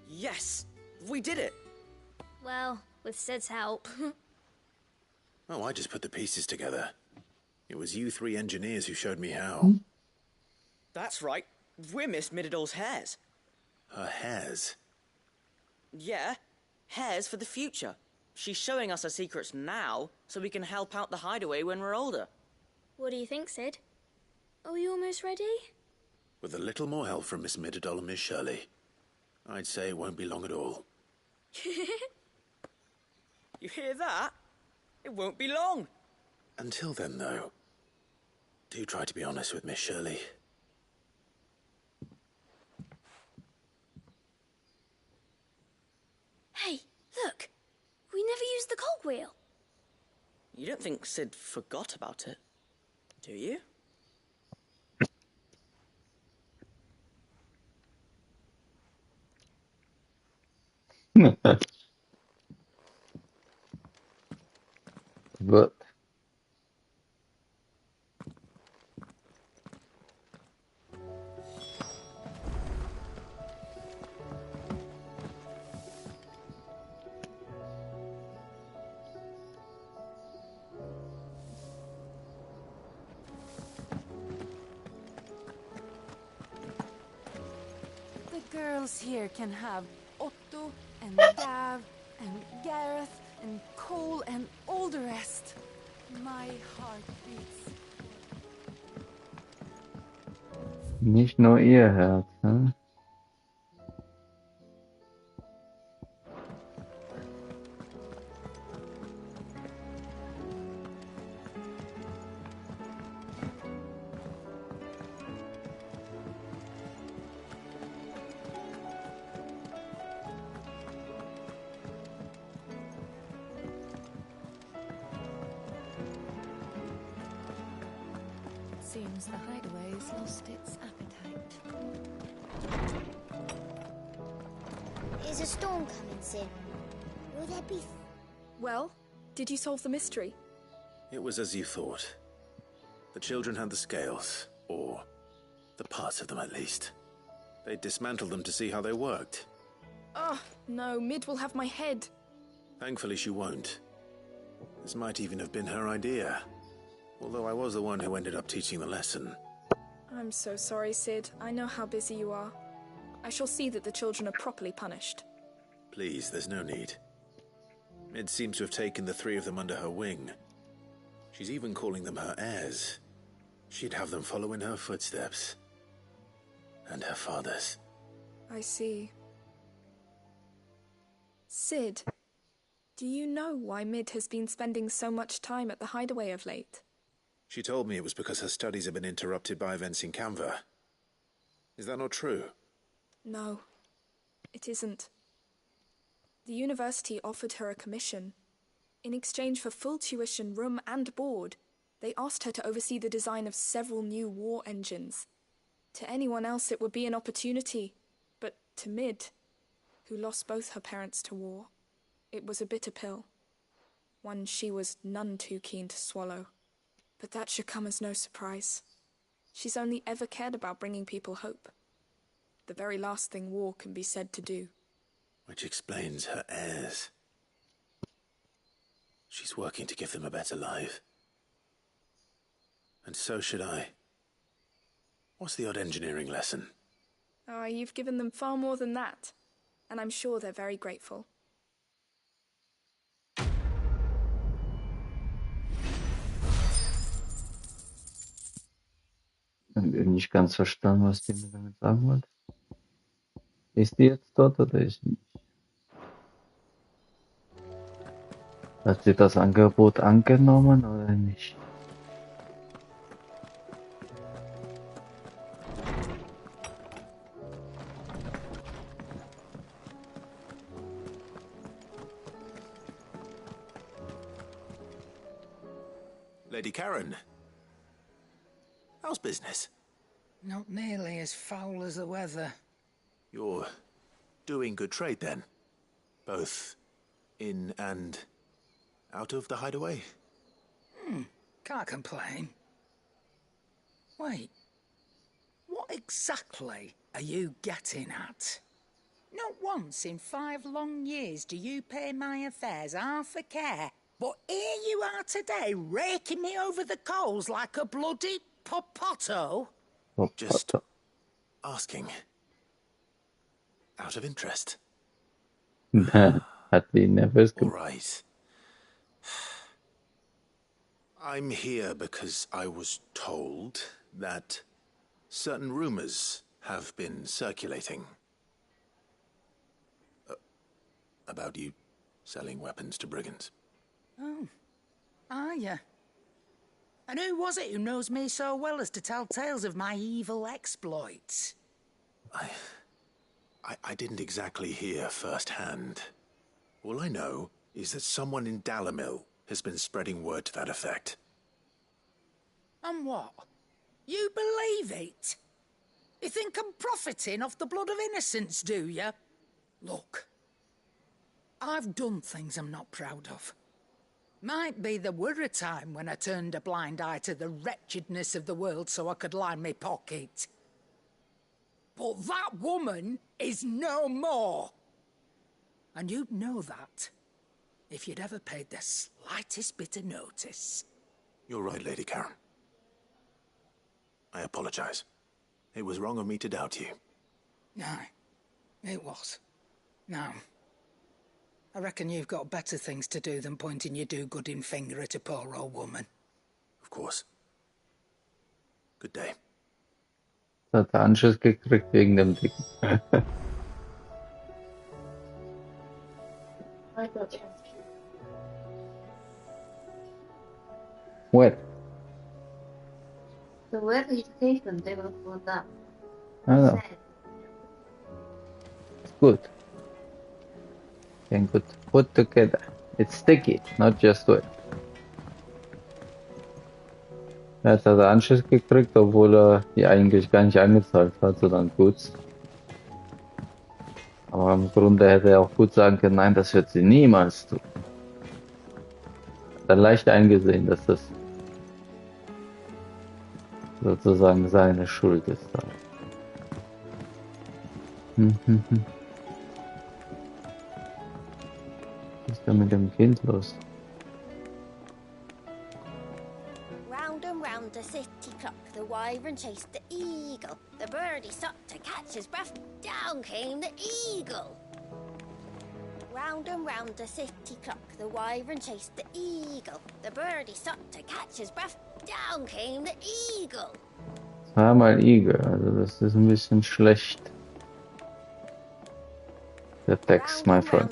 Yes! We did it! Well, with Sid's help. Oh, I just put the pieces together. It was you three engineers who showed me how. That's right. We're Miss Mididol's hairs. Her hairs? Yeah, hairs for the future. She's showing us her secrets now, so we can help out the hideaway when we're older. What do you think, Sid? Are we almost ready? With a little more help from Miss Mididol and Miss Shirley, I'd say it won't be long at all. You hear that? It won't be long. Until then, though, do try to be honest with Miss Shirley. Hey, look! We never used the cogwheel. You don't think Sid forgot about it, do you? But The girls here can have Otto and Gav and Gareth and Cole and all the rest. My heart beats. nicht nur ihr Herz, ne? Seems the hideaway's lost its appetite. Is a storm coming, Sid? Will there be... Well, did you solve the mystery? It was as you thought. The children had the scales, or the parts of them at least. They dismantled them to see how they worked. Oh, no, Mid will have my head. Thankfully she won't. This might even have been her idea. Although I was the one who ended up teaching the lesson. I'm so sorry, Sid. I know how busy you are. I shall see that the children are properly punished. Please, there's no need. Mid seems to have taken the three of them under her wing. She's even calling them her heirs. She'd have them follow in her footsteps. And her father's. I see. Sid, do you know why Mid has been spending so much time at the hideaway of late? She told me it was because her studies have been interrupted by events in Canva. Is that not true? No, it isn't. The university offered her a commission. In exchange for full tuition, room and board, they asked her to oversee the design of several new war engines. To anyone else it would be an opportunity, but to Mid, who lost both her parents to war, it was a bitter pill. One she was none too keen to swallow. But that should come as no surprise. She's only ever cared about bringing people hope. The very last thing war can be said to do. Which explains her heirs. She's working to give them a better life. And so should I. What's the odd engineering lesson? Ah, you've given them far more than that. And I'm sure they're very grateful. Nicht ganz verstanden, was die mir damit sagen wollte. Ist die jetzt dort oder ist sie nicht? Hat sie das Angebot angenommen oder nicht? Lady Karen, how's business? Not nearly as foul as the weather. You're doing good trade then? Both in and out of the hideaway? Can't complain. Wait, what exactly are you getting at? Not once in 5 long years do you pay my affairs half a care, but here you are today raking me over the coals like a bloody popoto? Just asking. Out of interest. Hat vi never All right. I'm here because I was told that certain rumors have been circulating about you selling weapons to brigands. Oh, are you? And who was it who knows me so well as to tell tales of my evil exploits? I didn't exactly hear firsthand. All I know is that someone in Dalimil has been spreading word to that effect. And what? You believe it? You think I'm profiting off the blood of innocents, do you? Look, I've done things I'm not proud of. Might be there were a time when I turned a blind eye to the wretchedness of the world so I could line my pocket. But that woman is no more. And you'd know that if you'd ever paid the slightest bit of notice. You're right, Lady Karen. I apologize. It was wrong of me to doubt you. Aye, it was. Now, I reckon you've got better things to do than pointing your do-gooding finger at a poor old woman. Of course. Good day. Hat er Anschluss gekriegt wegen dem Dicken. Where? So where did you take them? They were for that. I don't know. It's good. Can good put together. It's sticky, not just wet. Jetzt hat er Anschluss gekriegt, obwohl er die eigentlich gar nicht angezahlt hat, sondern Guts. Aber im Grunde hätte er auch gut sagen können, nein, das wird sie niemals tun. Hat er leicht eingesehen, dass das sozusagen seine Schuld ist. Was ist denn mit dem Kind los? Round and round the city clock, the wyvern chased the eagle. The birdie stopped to catch his breath. Down came the eagle. Round and round the city clock, the wyvern chased the eagle. The birdie stopped to catch his breath. Down came the eagle. Zweimal Igel, also das ist ein bisschen schlecht. Der Text, my friend.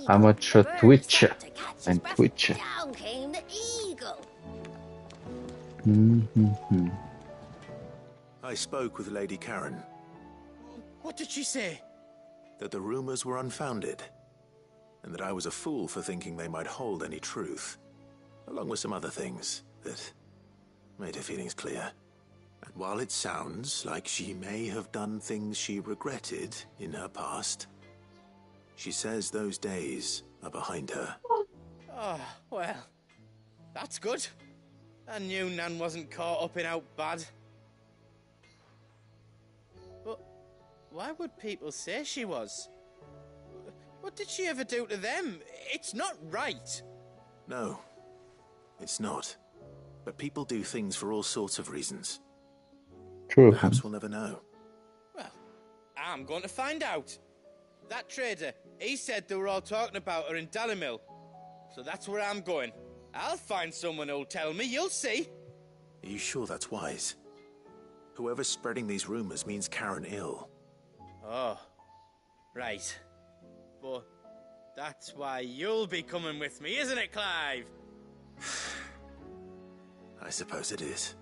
Amateur Twitcher. Ein Twitcher. I spoke with Lady Karen. What did she say? That the rumors were unfounded, and that I was a fool for thinking they might hold any truth, along with some other things that made her feelings clear. And while it sounds like she may have done things she regretted in her past, she says those days are behind her. Oh, well, that's good. I knew Nan wasn't caught up in out bad. But why would people say she was? What did she ever do to them? It's not right. No, it's not. But people do things for all sorts of reasons. True. Perhaps we'll never know. Well, I'm going to find out. That trader, he said they were all talking about her in Dalimil. So that's where I'm going. I'll find someone who'll tell me, you'll see. Are you sure that's wise? Whoever's spreading these rumors means Karen ill. Oh, right. But that's why you'll be coming with me, isn't it, Clive? I suppose it is.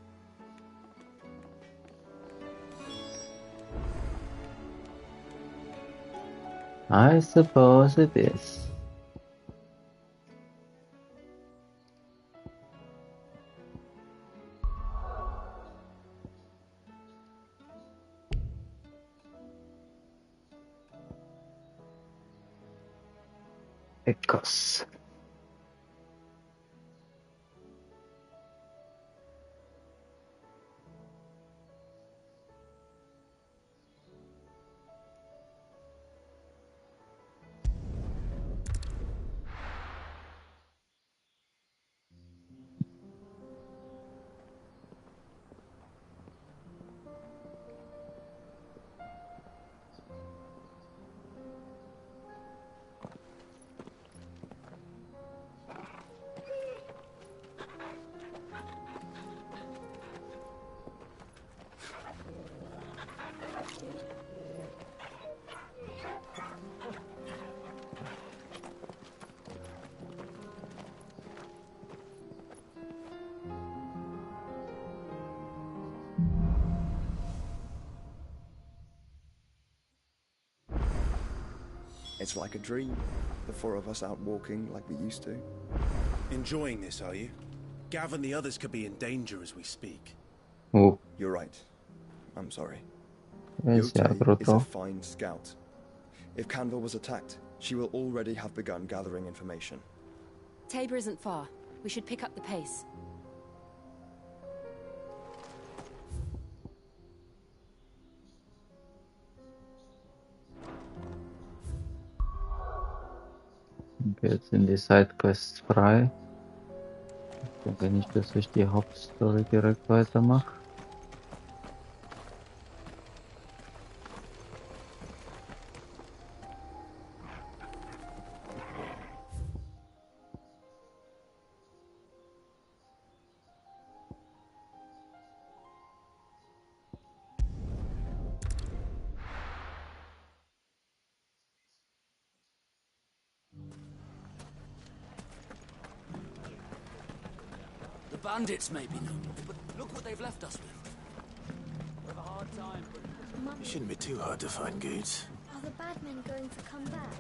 I suppose it is. Ecos. It's like a dream. The four of us out walking like we used to. Enjoying this, are you? Gav and the others could be in danger as we speak. Oh. You're right. I'm sorry. Vezi Yote agro is a to. fine scout. If Canville was attacked, she will already have begun gathering information. Tabor isn't far. We should pick up the pace. Okay, jetzt sind die Sidequests frei. Ich denke nicht, dass ich die Hauptstory direkt weitermache. The bandits may be no more, but look what they've left us with. We have a hard time. It shouldn't be too hard to find goods. Are the bad men going to come back?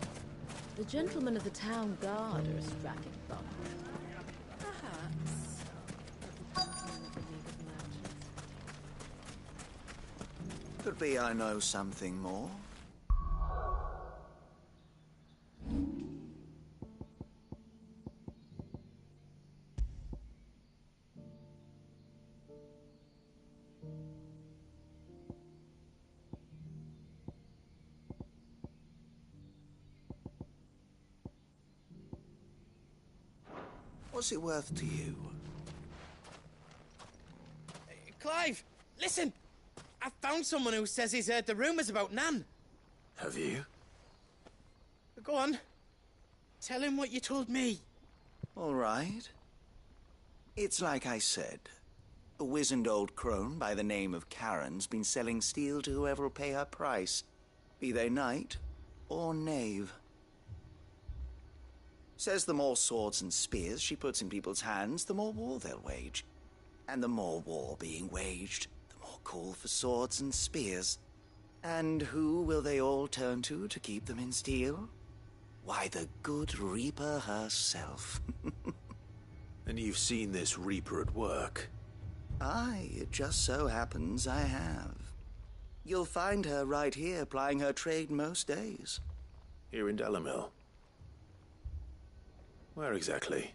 The gentlemen of the town guard are a strapping bunch. Perhaps. Could be I know something more. What's it worth to you? Clive, listen! I found someone who says he's heard the rumours about Nan. Have you? Go on. Tell him what you told me. All right. It's like I said. A wizened old crone by the name of Karen's been selling steel to whoever will pay her price, be they knight or knave. Says the more swords and spears she puts in people's hands, the more war they'll wage. And the more war being waged, the more call for swords and spears. And who will they all turn to keep them in steel? Why, the good Reaper herself. And you've seen this Reaper at work? Aye, it just so happens I have. You'll find her right here plying her trade most days. Here in Delamil? Where exactly?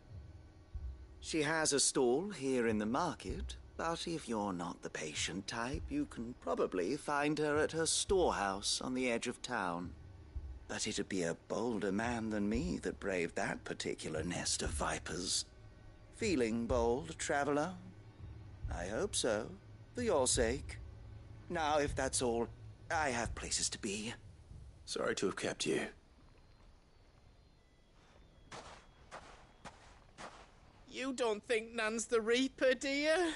She has a stall here in the market, but if you're not the patient type, you can probably find her at her storehouse on the edge of town. But it'd be a bolder man than me that braved that particular nest of vipers. Feeling bold, traveler? I hope so, for your sake. Now, if that's all, I have places to be. Sorry to have kept you. You don't think Nan's the Reaper, do you?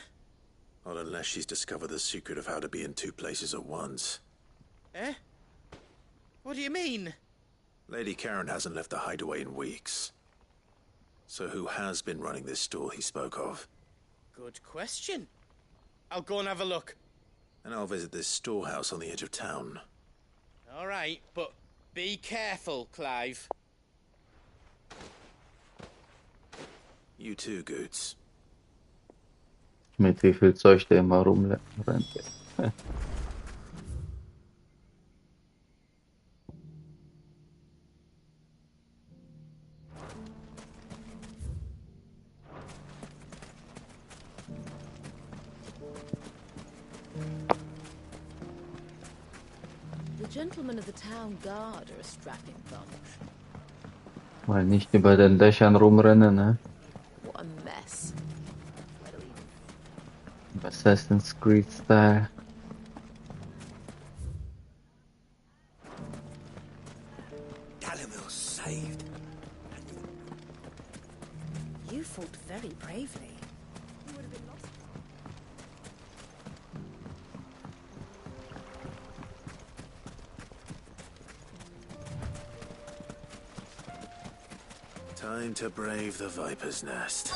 Not unless she's discovered the secret of how to be in two places at once. Eh? What do you mean? Lady Karen hasn't left the hideaway in weeks. So who has been running this stall he spoke of? Good question. I'll go and have a look. And I'll visit this storehouse on the edge of town. All right, but be careful, Clive. You too, Goots. Mit wie viel Zeug der immer rumrennt. gentlemen of the town guard are a strapping bunch. Mal nicht über den Dächern rumrennen, ne? What a mess. Assassin's Creed style. Dalimil saved. You fought very bravely. Time to brave the Viper's Nest.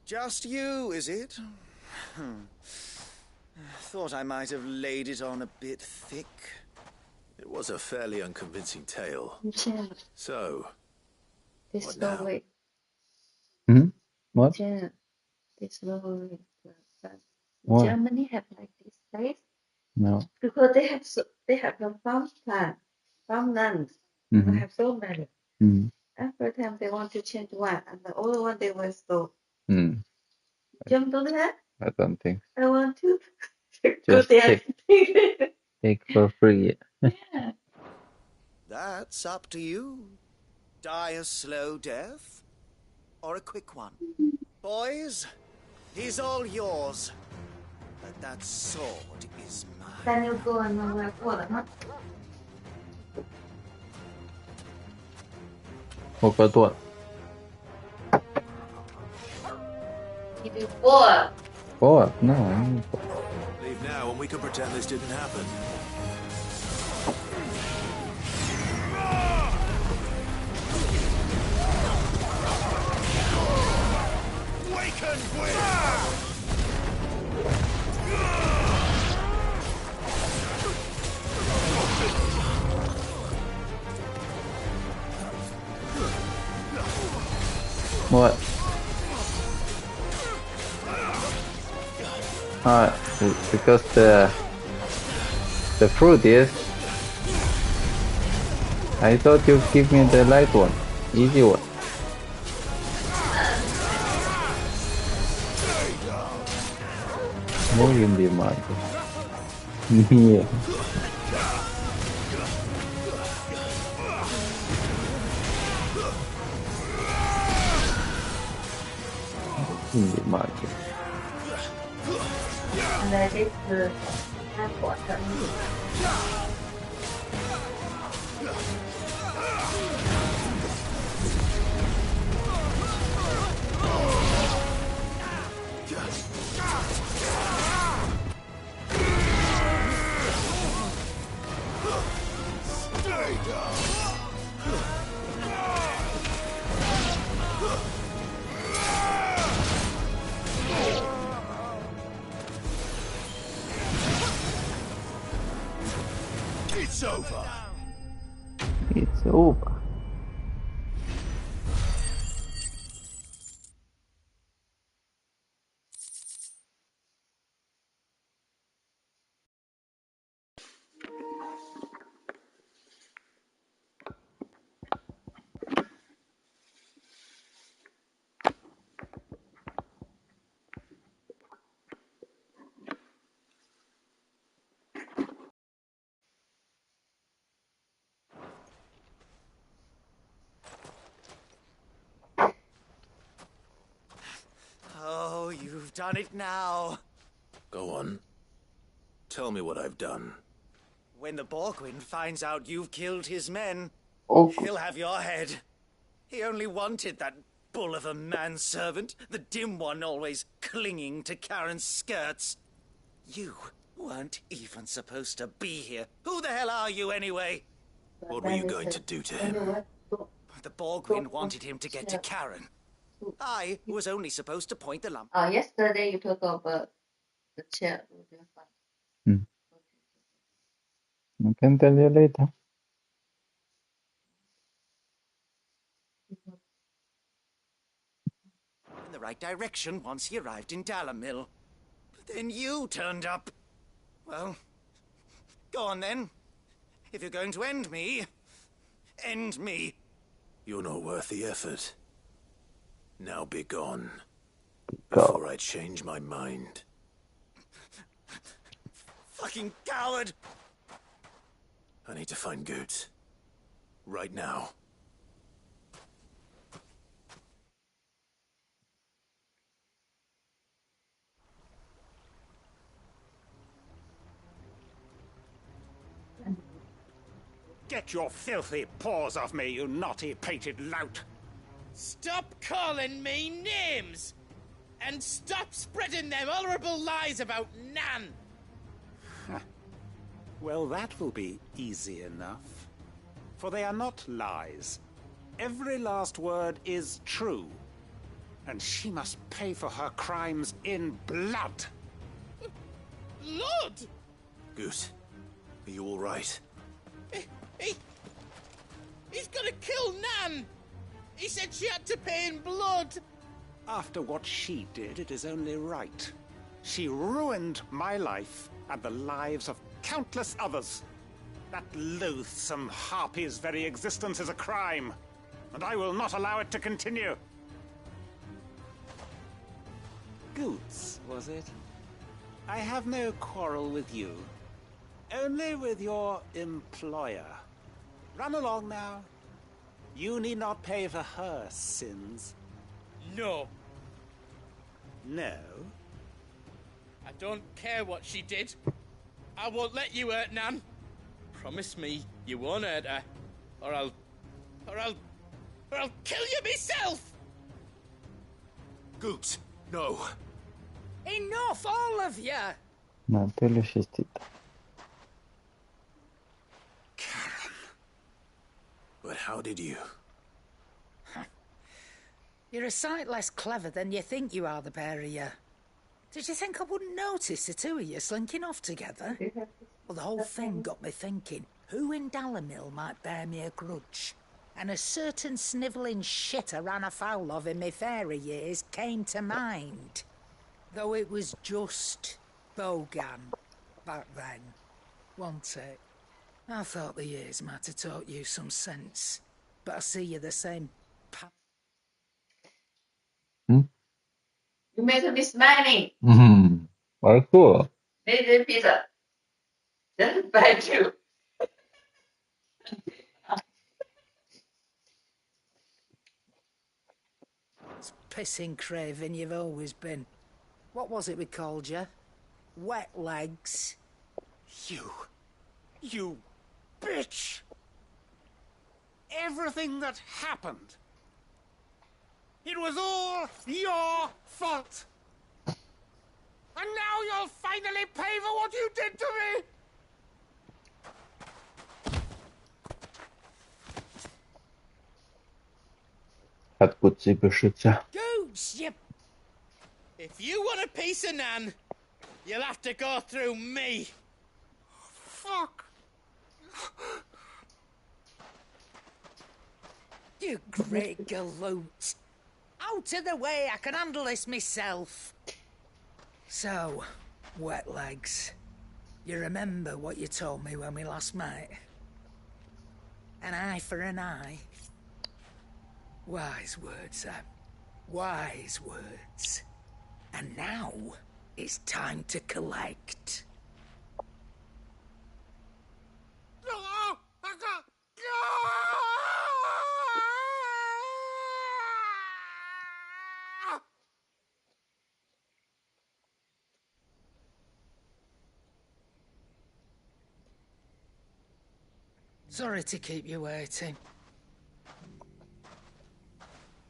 Just you, is it? Thought I might have laid it on a bit thick. It was a fairly unconvincing tale. Jen, So, this what now? story. What? Jen, this story. What? Germany have like this place No. because they have the farmlands. They have so many. Every time they want to change one, and the other one they will stop. Jump on that? I don't think. I want to go Just there. take for free. Yeah. That's up to you. Die a slow death, or a quick one. Boys, he's all yours. But that sword is mine. 但六哥，你们来过了吗？我喝多了。你对过。过？ No. Leave now and we can pretend this didn't happen. Waken What? Because the fruit is. I thought you'd give me the light one, easy one. Muy bien, Marco. Yeah. Hindi Marco. 现在这次开火的。It's over. It's over. Oh, you've done it now. Go on. Tell me what I've done. When the Borgwyn finds out you've killed his men, he'll have your head. He only wanted that bull of a manservant, the dim one always clinging to Karen's skirts. You weren't even supposed to be here. Who the hell are you anyway? What were you going to do to him? The Borgwyn wanted him to get to Karen. I was only supposed to point the lamp. Yesterday you talk about the chair. I can tell you later. In the right direction once he arrived in Dalimil. But then you turned up. Well, go on then. If you're going to end me, end me. You're not worth the effort. Now be gone. Before I change my mind. Fucking coward! I need to find Goots. Right now. Get your filthy paws off me, you naughty-pated lout! Stop calling me names! And stop spreading them horrible lies about Nan! Well, that will be easy enough. For they are not lies. Every last word is true. And she must pay for her crimes in blood. Blood? Goose, are you all right? He's gonna kill Nan! He said she had to pay in blood! After what she did, it is only right. She ruined my life and the lives of countless others. That loathsome harpy's very existence is a crime, and I will not allow it to continue. Goots, was it? I have no quarrel with you. Only with your employer. Run along now. You need not pay for her sins. No. No? I don't care what she did. I won't let you hurt Nan. Promise me you won't hurt her. Or I'll kill you myself! Goots, no. Enough, all of you! Natürlich știți. But how did you? You're a sight less clever than you think you are, the pair of you. Did you think I wouldn't notice the two of you slinking off together? Well, the whole thing got me thinking, who in Dalimil might bear me a grudge? And a certain snivelling shit I ran afoul of in my fairy years came to mind. Though it was just Bogan back then, wasn't it? I thought the years might have taught you some sense, but I see you're the same You made me smiling. Very cool. Little Peter. Then bite you. It's pissing craving you've always been. What was it we called you? Wet legs. You bitch! Everything that happened, it was all your fault! And now you'll finally pay for what you did to me! Atkuți beschützer. Goots, you... If you want a piece of Nan, you'll have to go through me. Fuck! You great galoot. Out of the way, I can handle this myself. So, wet legs. You remember what you told me when we last met? An eye for an eye. Wise words, Sam. Wise words. And now, it's time to collect. Sorry to keep you waiting.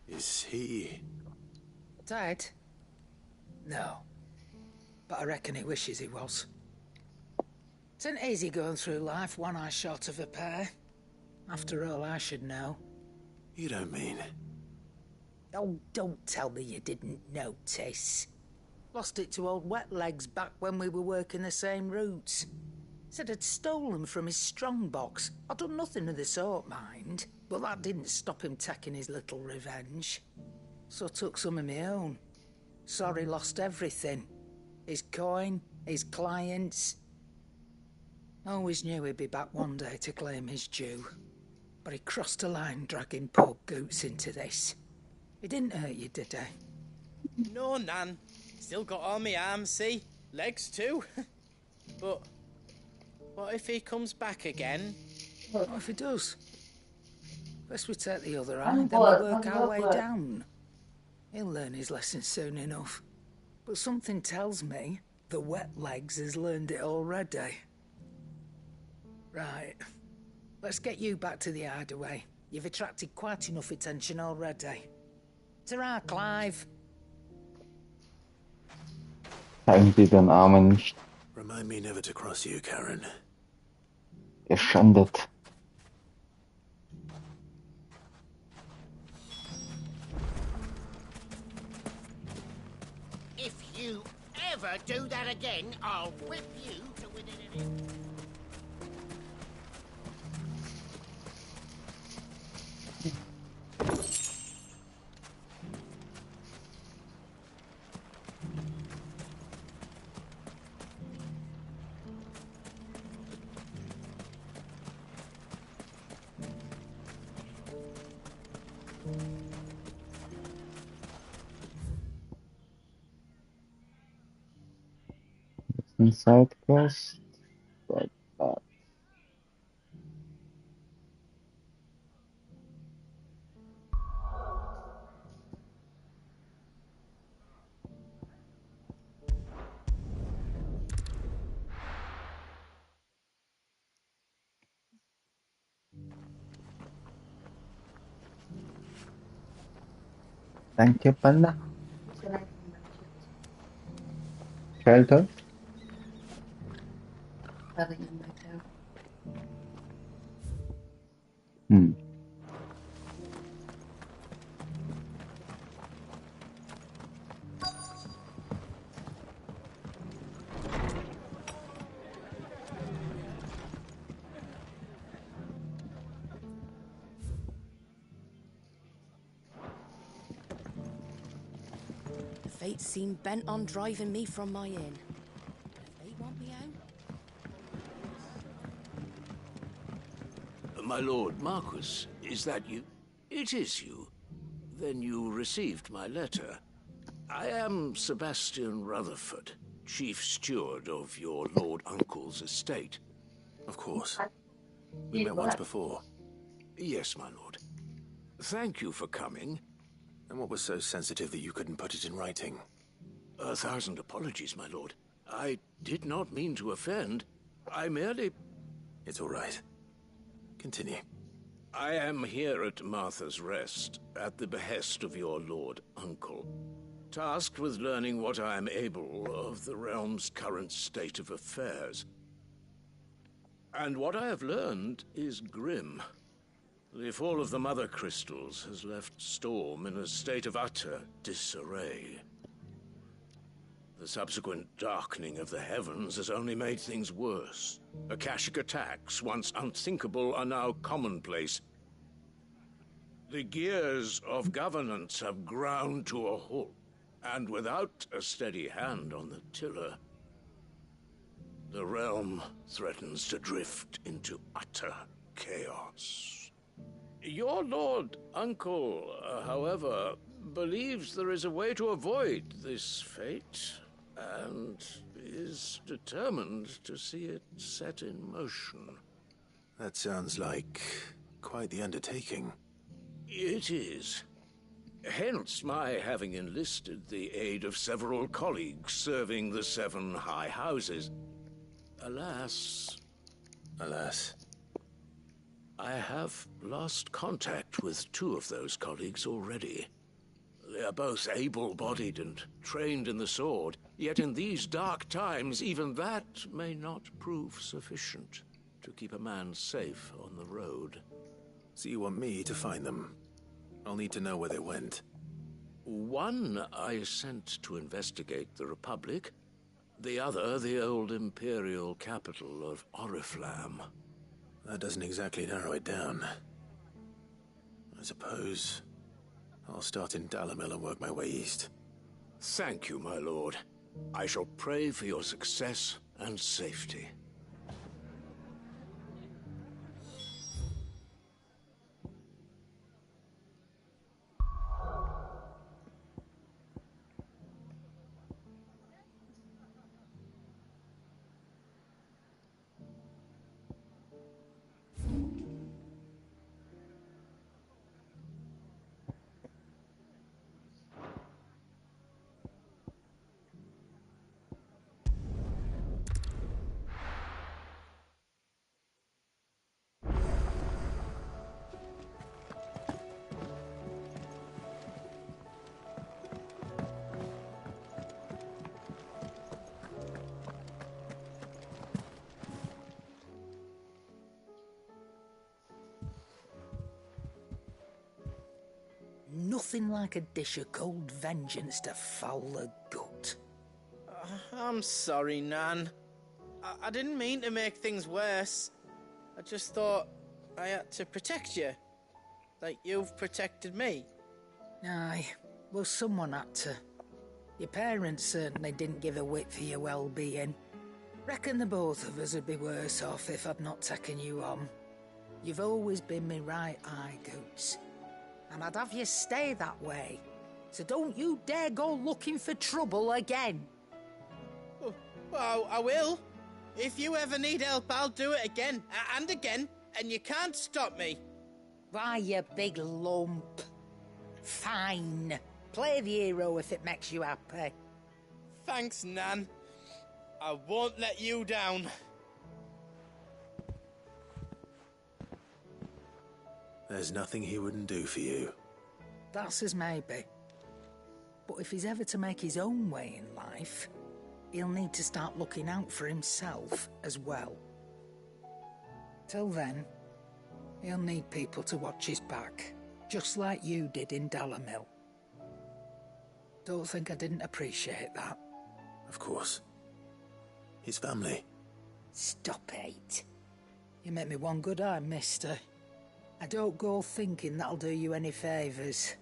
Is he... Dead? No. But I reckon he wishes he was. It isn't easy going through life one eye short of a pair. After all, I should know. You don't mean... Oh, don't tell me you didn't notice. Lost it to old Wet Legs back when we were working the same routes. Said I'd stolen from his strongbox. I'd done nothing of the sort, mind. But that didn't stop him taking his little revenge. So I took some of my own. Sorry lost everything. His coin, his clients. Always knew he'd be back one day to claim his due. But he crossed a line dragging poor Goots into this. It didn't hurt you, did it? No, Nan. Still got all my arms, see? Legs too. But what if he comes back again? What if he does? First we take the other eye, then we work our way down. He'll learn his lesson soon enough. But something tells me the wet legs has learned it already. Right. Let's get you back to the hideaway. You've attracted quite enough attention already. Ta-ra, Clive. Zeigen Sie den Armen nicht. Remind me never to cross you, Karen. Geschändet. If you ever do that again, I'll whip you to within an inch. Side quest. Like that. Thank you, Panda. Shelter. Hmm. The fates seem bent on driving me from my inn. If they want me out... My lord Marquis, is that you? It is you. Then you received my letter. I am Sebastian Rutherford, chief steward of your lord uncle's estate. Of course. We met once before. Yes, my lord. Thank you for coming. And what was so sensitive that you couldn't put it in writing? 1,000 apologies, my lord. I did not mean to offend. I merely... It's all right. Continue. I am here at Martha's Rest, at the behest of your lord uncle, tasked with learning what I am able of the realm's current state of affairs. And what I have learned is grim. The fall of the Mother Crystals has left Storm in a state of utter disarray. The subsequent darkening of the heavens has only made things worse. Akashic attacks, once unthinkable, are now commonplace. The gears of governance have ground to a halt, and without a steady hand on the tiller, the realm threatens to drift into utter chaos. Your lord uncle, however, believes there is a way to avoid this fate, and is determined to see it set in motion. That sounds like quite the undertaking. It is. Hence my having enlisted the aid of several colleagues serving the 7 high houses. Alas... Alas? I have lost contact with 2 of those colleagues already. They are both able-bodied and trained in the sword, yet in these dark times, even that may not prove sufficient to keep a man safe on the road. So you want me to find them? I'll need to know where they went. One I sent to investigate the Republic, the other the old Imperial capital of Oriflamme. That doesn't exactly narrow it down. I suppose I'll start in Dalimil and work my way east. Thank you, my lord. I shall pray for your success and safety. Nothing like a dish of cold vengeance to foul the gut. I'm sorry, Nan. I didn't mean to make things worse. I just thought I had to protect you. Like you've protected me. Aye, well, someone had to. Your parents certainly didn't give a whit for your well-being. Reckon the both of us would be worse off if I'd not taken you on. You've always been me right eye, Goots. And I'd have you stay that way. So don't you dare go looking for trouble again. Oh, well, I will. If you ever need help, I'll do it again and again, and you can't stop me. Why, you big lump. Fine. Play the hero if it makes you happy. Thanks, Nan. I won't let you down. There's nothing he wouldn't do for you. That's as maybe. But if he's ever to make his own way in life, he'll need to start looking out for himself as well. Till then, he'll need people to watch his back, just like you did in Dalimil. Don't think I didn't appreciate that. Of course. His family. Stop it. You make me one good eye, mister. I don't go thinking that'll do you any favours.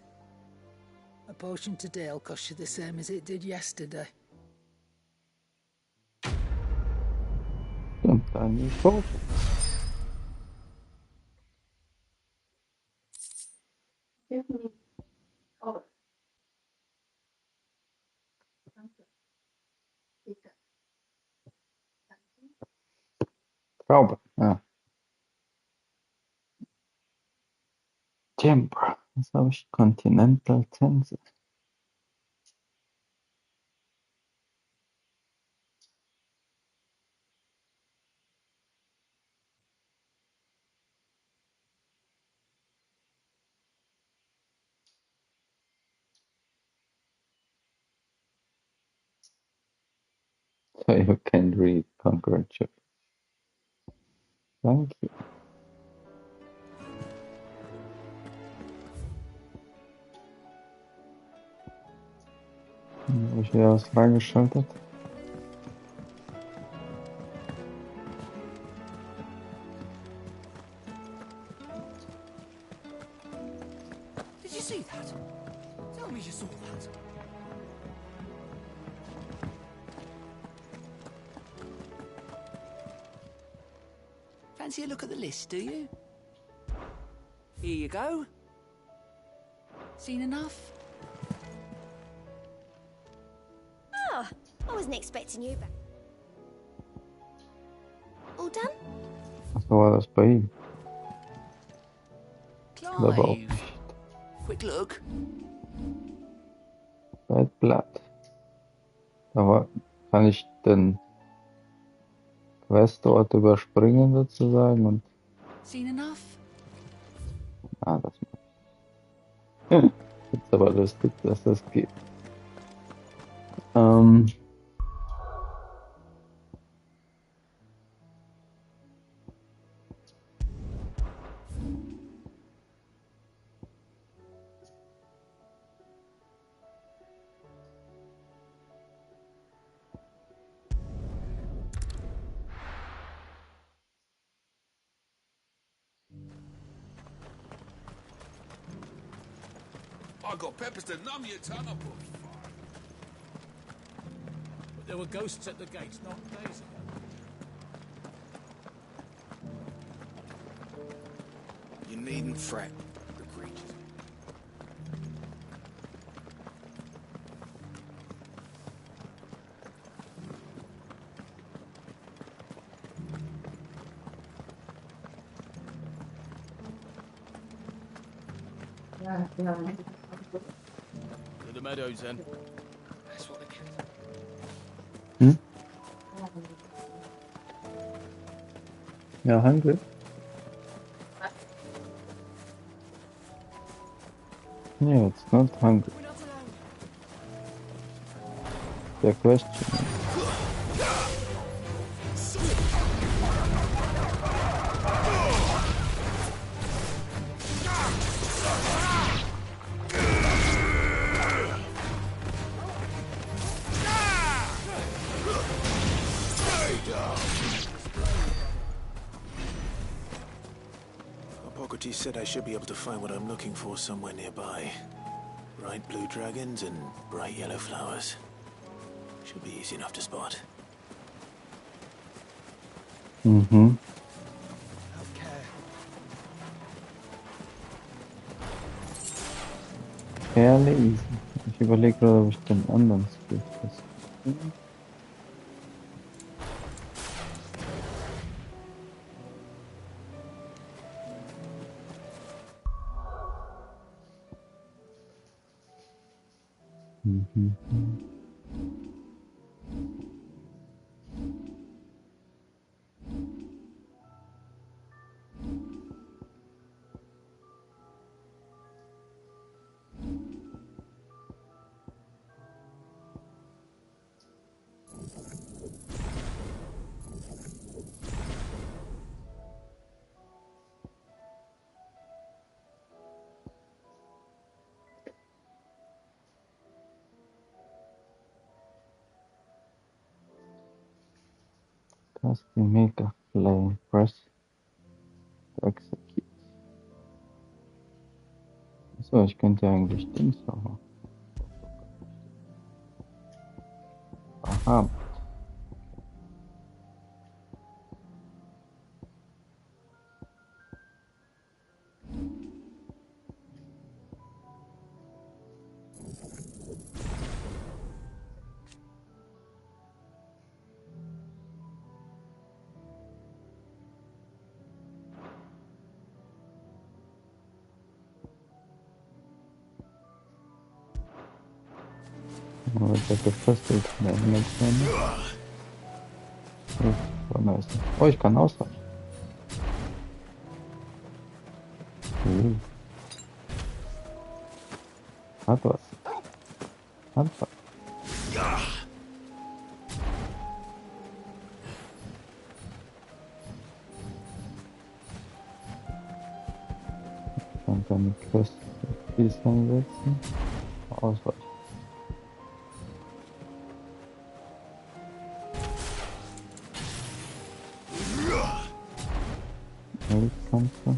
A potion today'll cost you the same as it did yesterday. Tiny folk. Give me color. Traube. Ja. Timber. Was habe ich? Continental Tense. So you can read. Congratulations. Thank you. Habe ich wieder was freigeschaltet? Did you see that? Tell me you saw that. Fancy a look at the list, do you? Here you go. Seen enough? Ah, I wasn't expecting you back. All done? So war das bei ihm. Aber auch Clive. Quick look. Red Blood. Aber kann ich den Questort überspringen sozusagen und Seen enough? das mache ich. Ist aber lustig, dass das geht. I got peppers to numb your tongue up. But there were ghosts at the gates not days ago. You needn't fret, the creatures. To the meadows, then. That's what they kept. Ja, hungry. Yeah, it's not hungry. The question is... said I should be able to find what I'm looking for somewhere nearby. Bright blue dragons and bright yellow flowers. Should be easy enough to spot. Mhm. Fairly easy. Ich überlege gerade, ob ich den anderen Skill teste. Mhm. Task Mega Play. Press to execute. So, ich könnte eigentlich Dings aber. Aha. Aber der gefesselt in der Engelzone. Oh, nice. Oh, ich kann ausweichen. Hat was. Hat was. Dann kann ich Quest einsetzen. Ausweichen. Kampfe.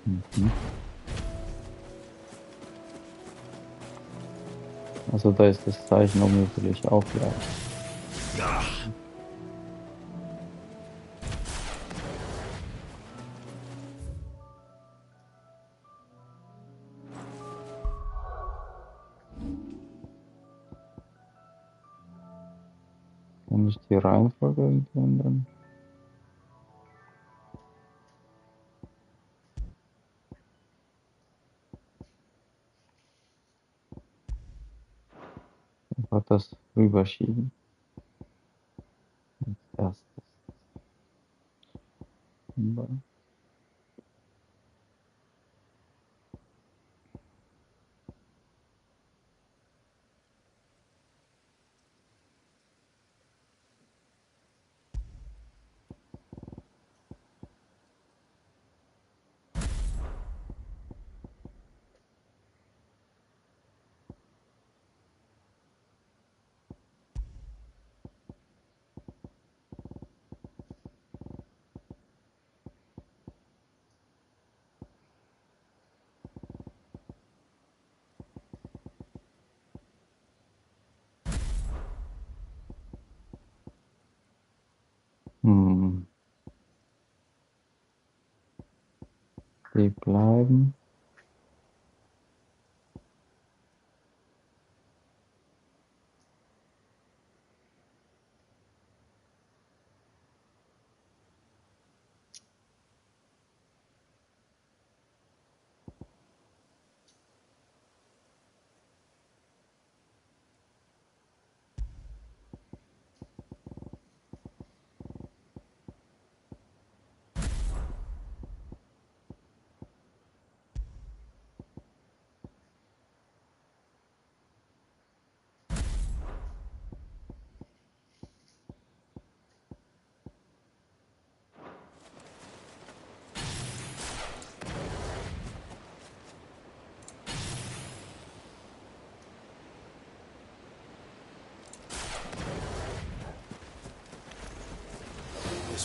Mhm. Also da ist das Zeichen, um natürlich aufladen. Kann ich die Reihenfolge irgendwie ändern? Einfach das rüberschieben. Als erstes. Die bleiben.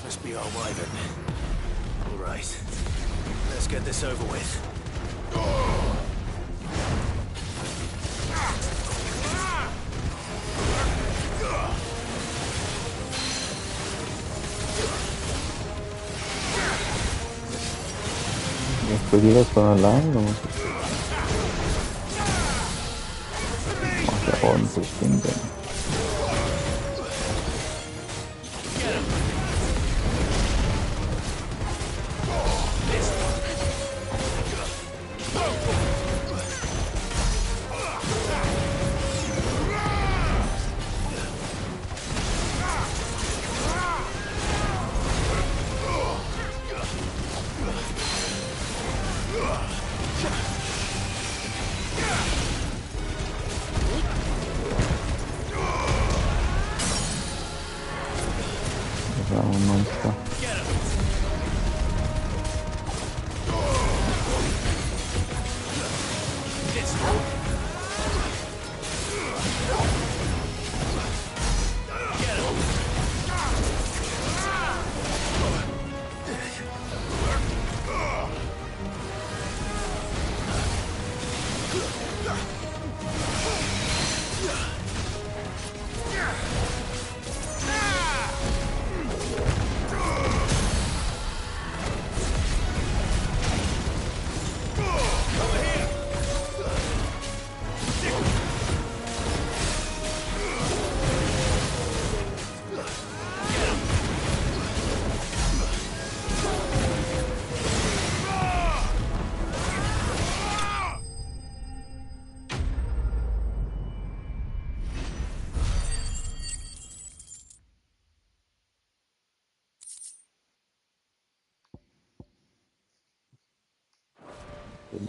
This must be our wyvern. All right. Let's get this over with. Explodidas von allein, oder muss ich... Macht ja ordentlich Ding, denn. Monster.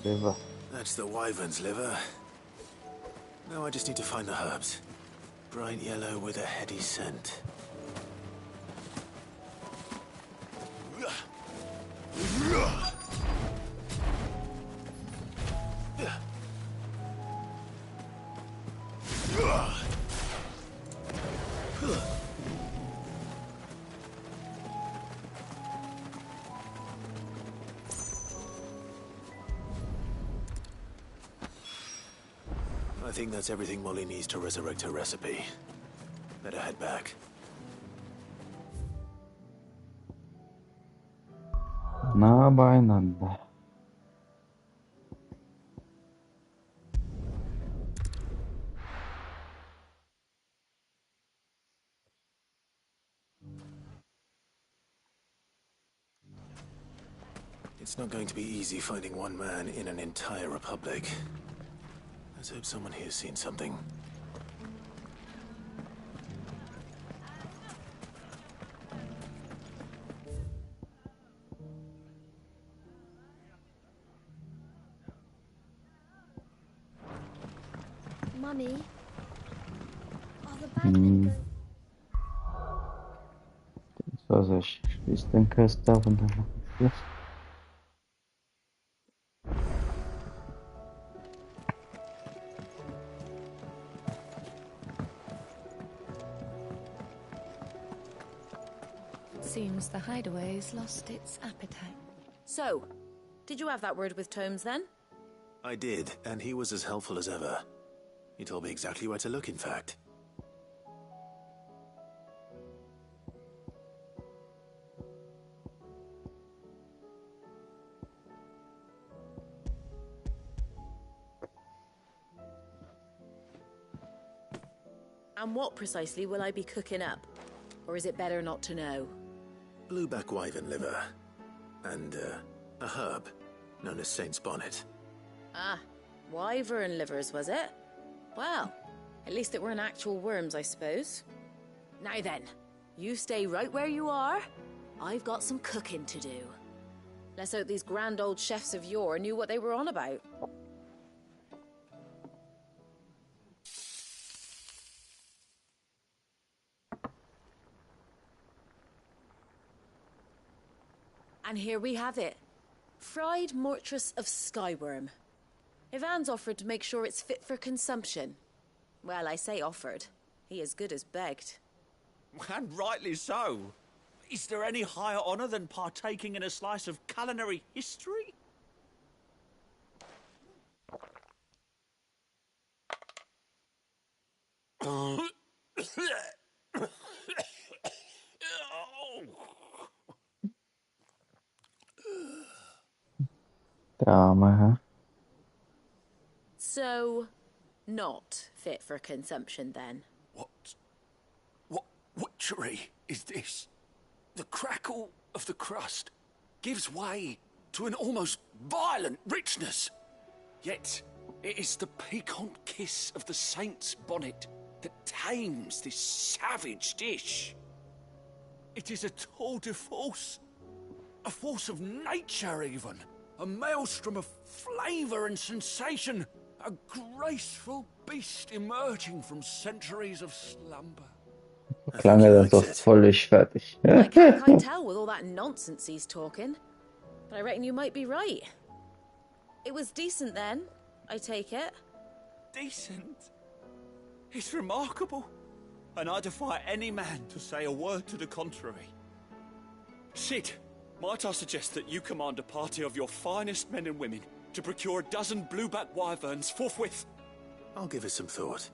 Liver. That's the wyvern's liver. Now I just need to find the herbs. Bright yellow with a heady scent. I think that's everything Molly needs to resurrect her recipe. Better head back. Nah beieinander. It's not going to be easy finding one man in an entire republic. Let's hope someone here's seen something. Mummy, are the bagmen going? So, ich schließe den Christoph und dann noch ein Schluss. Seems the hideaway's lost its appetite. So, did you have that word with Tomes then? I did, and he was as helpful as ever. He told me exactly where to look, in fact. And what precisely will I be cooking up? Or is it better not to know? Blueback wyvern liver. And, a herb known as Saint's Bonnet. Ah, wyvern livers, was it? Well, at least it weren't actual worms, I suppose. Now then, you stay right where you are. I've got some cooking to do. Let's hope these grand old chefs of yore knew what they were on about. And here we have it. Fried mortress of skyworm. Ivan's offered to make sure it's fit for consumption. Well, I say offered. He as good as begged. And rightly so. Is there any higher honor than partaking in a slice of culinary history? Der Arme, hä? So, not fit for consumption then? What witchery is this? The crackle of the crust gives way to an almost violent richness. Yet, it is the piquant kiss of the saint's bonnet that tames this savage dish. It is a tour de force. A force of nature, even. A maelstrom of flavour and sensation. A graceful beast emerging from centuries of slumber. Klang er dann doch völlig fertig. I can't quite tell with all that nonsense he's talking. But I reckon you might be right. It was decent then, I take it. Decent? It's remarkable. And I defy any man to say a word to the contrary. Sid, might I suggest that you command a party of your finest men and women to procure a dozen blueback wyverns forthwith? I'll give it some thought.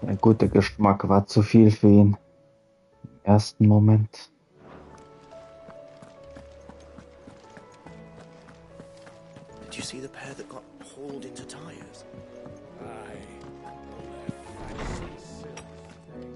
Der gute Geschmack war zu viel für ihn. Im ersten Moment. Did you see the pair that got hauled into tires? Aye. All their fancy silk thing.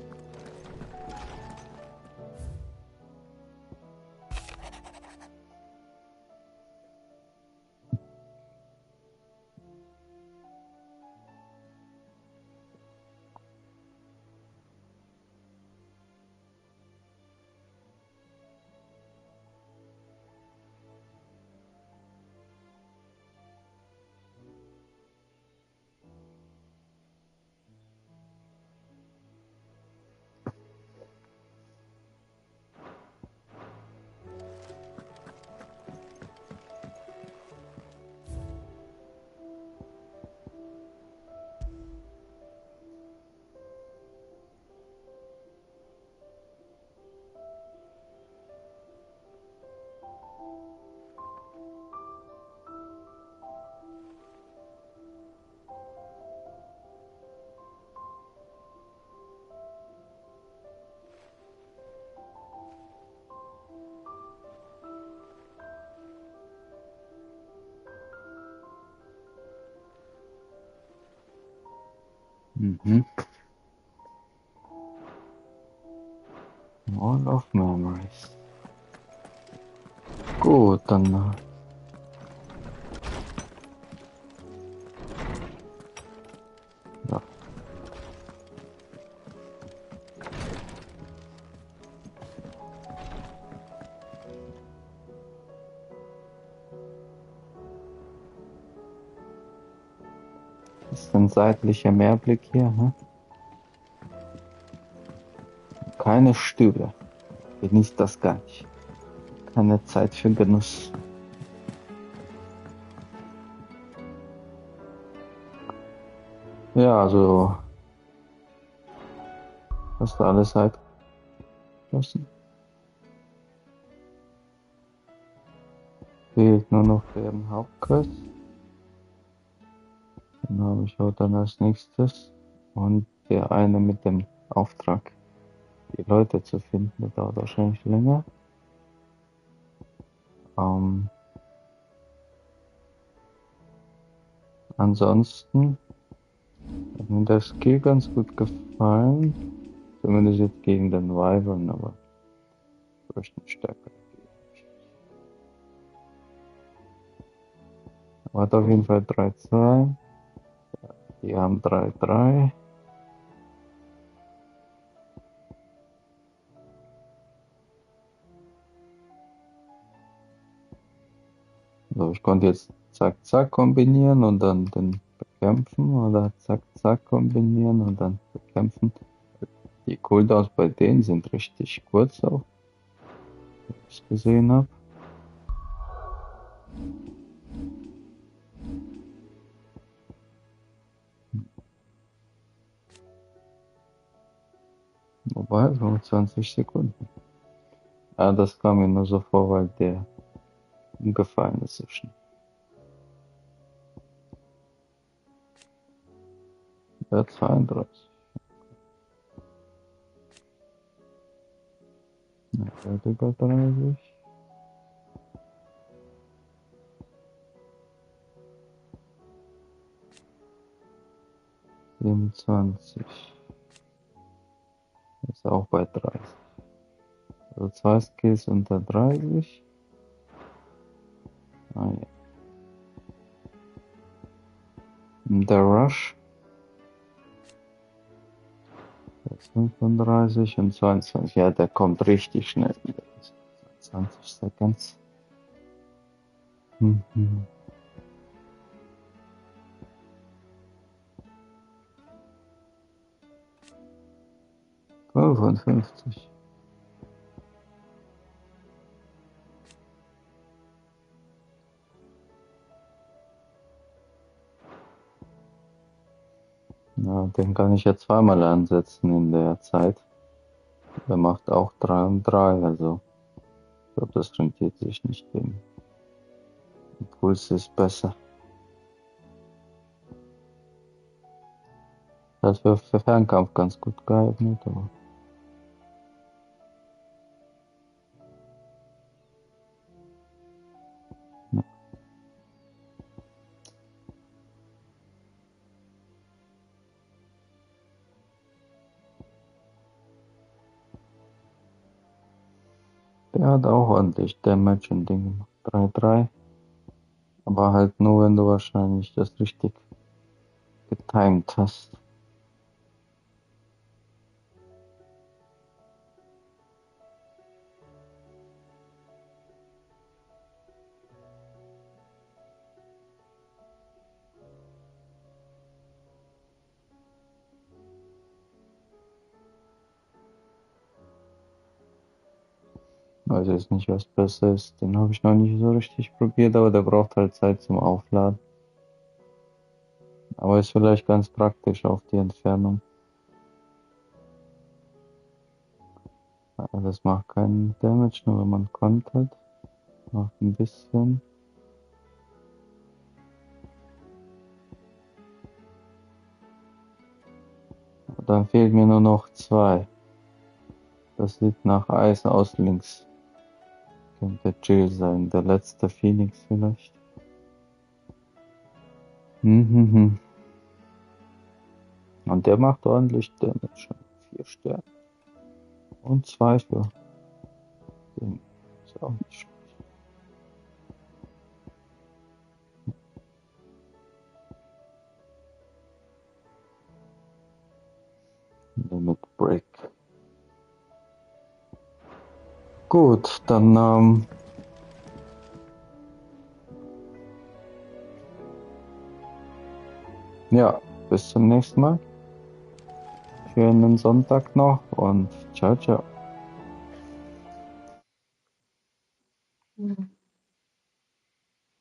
Mhm. All of Memories. Gut, dann ja. Das ist ein seitlicher Mehrblick hier, hm? Keine Stühle. Genießt das gar nicht. Keine Zeit für Genuss. Ja, also hast du alle Zeit geschlossen. Fehlt nur noch der Hauptquest. Den habe ich auch dann als nächstes. Und der eine mit dem Auftrag, die Leute zu finden, der dauert wahrscheinlich länger. Ansonsten hat mir der Skill ganz gut gefallen. Zumindest jetzt gegen den Wyvern, aber durch den stärker. Er hat auf jeden Fall 3-2. Die haben 3-3. So, ich konnte jetzt zack, zack kombinieren und dann den bekämpfen oder zack, zack kombinieren und dann bekämpfen. Die Cooldowns bei denen sind richtig kurz auch, wie ich es gesehen habe. Wobei, 25 Sekunden. Ah, das kam mir nur so vor, weil der umgefallen ist so schnell. Ja, 32. Ja, der über 30. Ist auch bei 30. Also 2 Skills unter 30. Ah ja. Und der Rush ist 35 und 22. Ja, der kommt richtig schnell wieder. 20 Seconds. 55. Ja, den kann ich ja zweimal ansetzen in der Zeit. Der macht auch 3 und 3, also ich glaube, das rentiert sich nicht. Der Impuls ist besser. Das wäre für Fernkampf ganz gut geeignet, aber ja. Der hat auch ordentlich Damage und Dinge gemacht. 3-3. Aber halt nur, wenn du wahrscheinlich das richtig getimed hast. Weiß jetzt nicht, was besser ist. Den habe ich noch nicht so richtig probiert, aber der braucht halt Zeit zum Aufladen. Aber ist vielleicht ganz praktisch auf die Entfernung. Das macht keinen Damage, nur wenn man kontert. Macht ein bisschen. Dann fehlt mir nur noch 2. Das sieht nach Eis aus links. Könnte Jill sein, der letzte Phoenix vielleicht. Und der macht ordentlich Damage. 4 Sterne. Und 2 für den. Ist auch nicht schlecht. Limit Break. Gut, dann ja, bis zum nächsten Mal. Schönen Sonntag noch und ciao, ciao.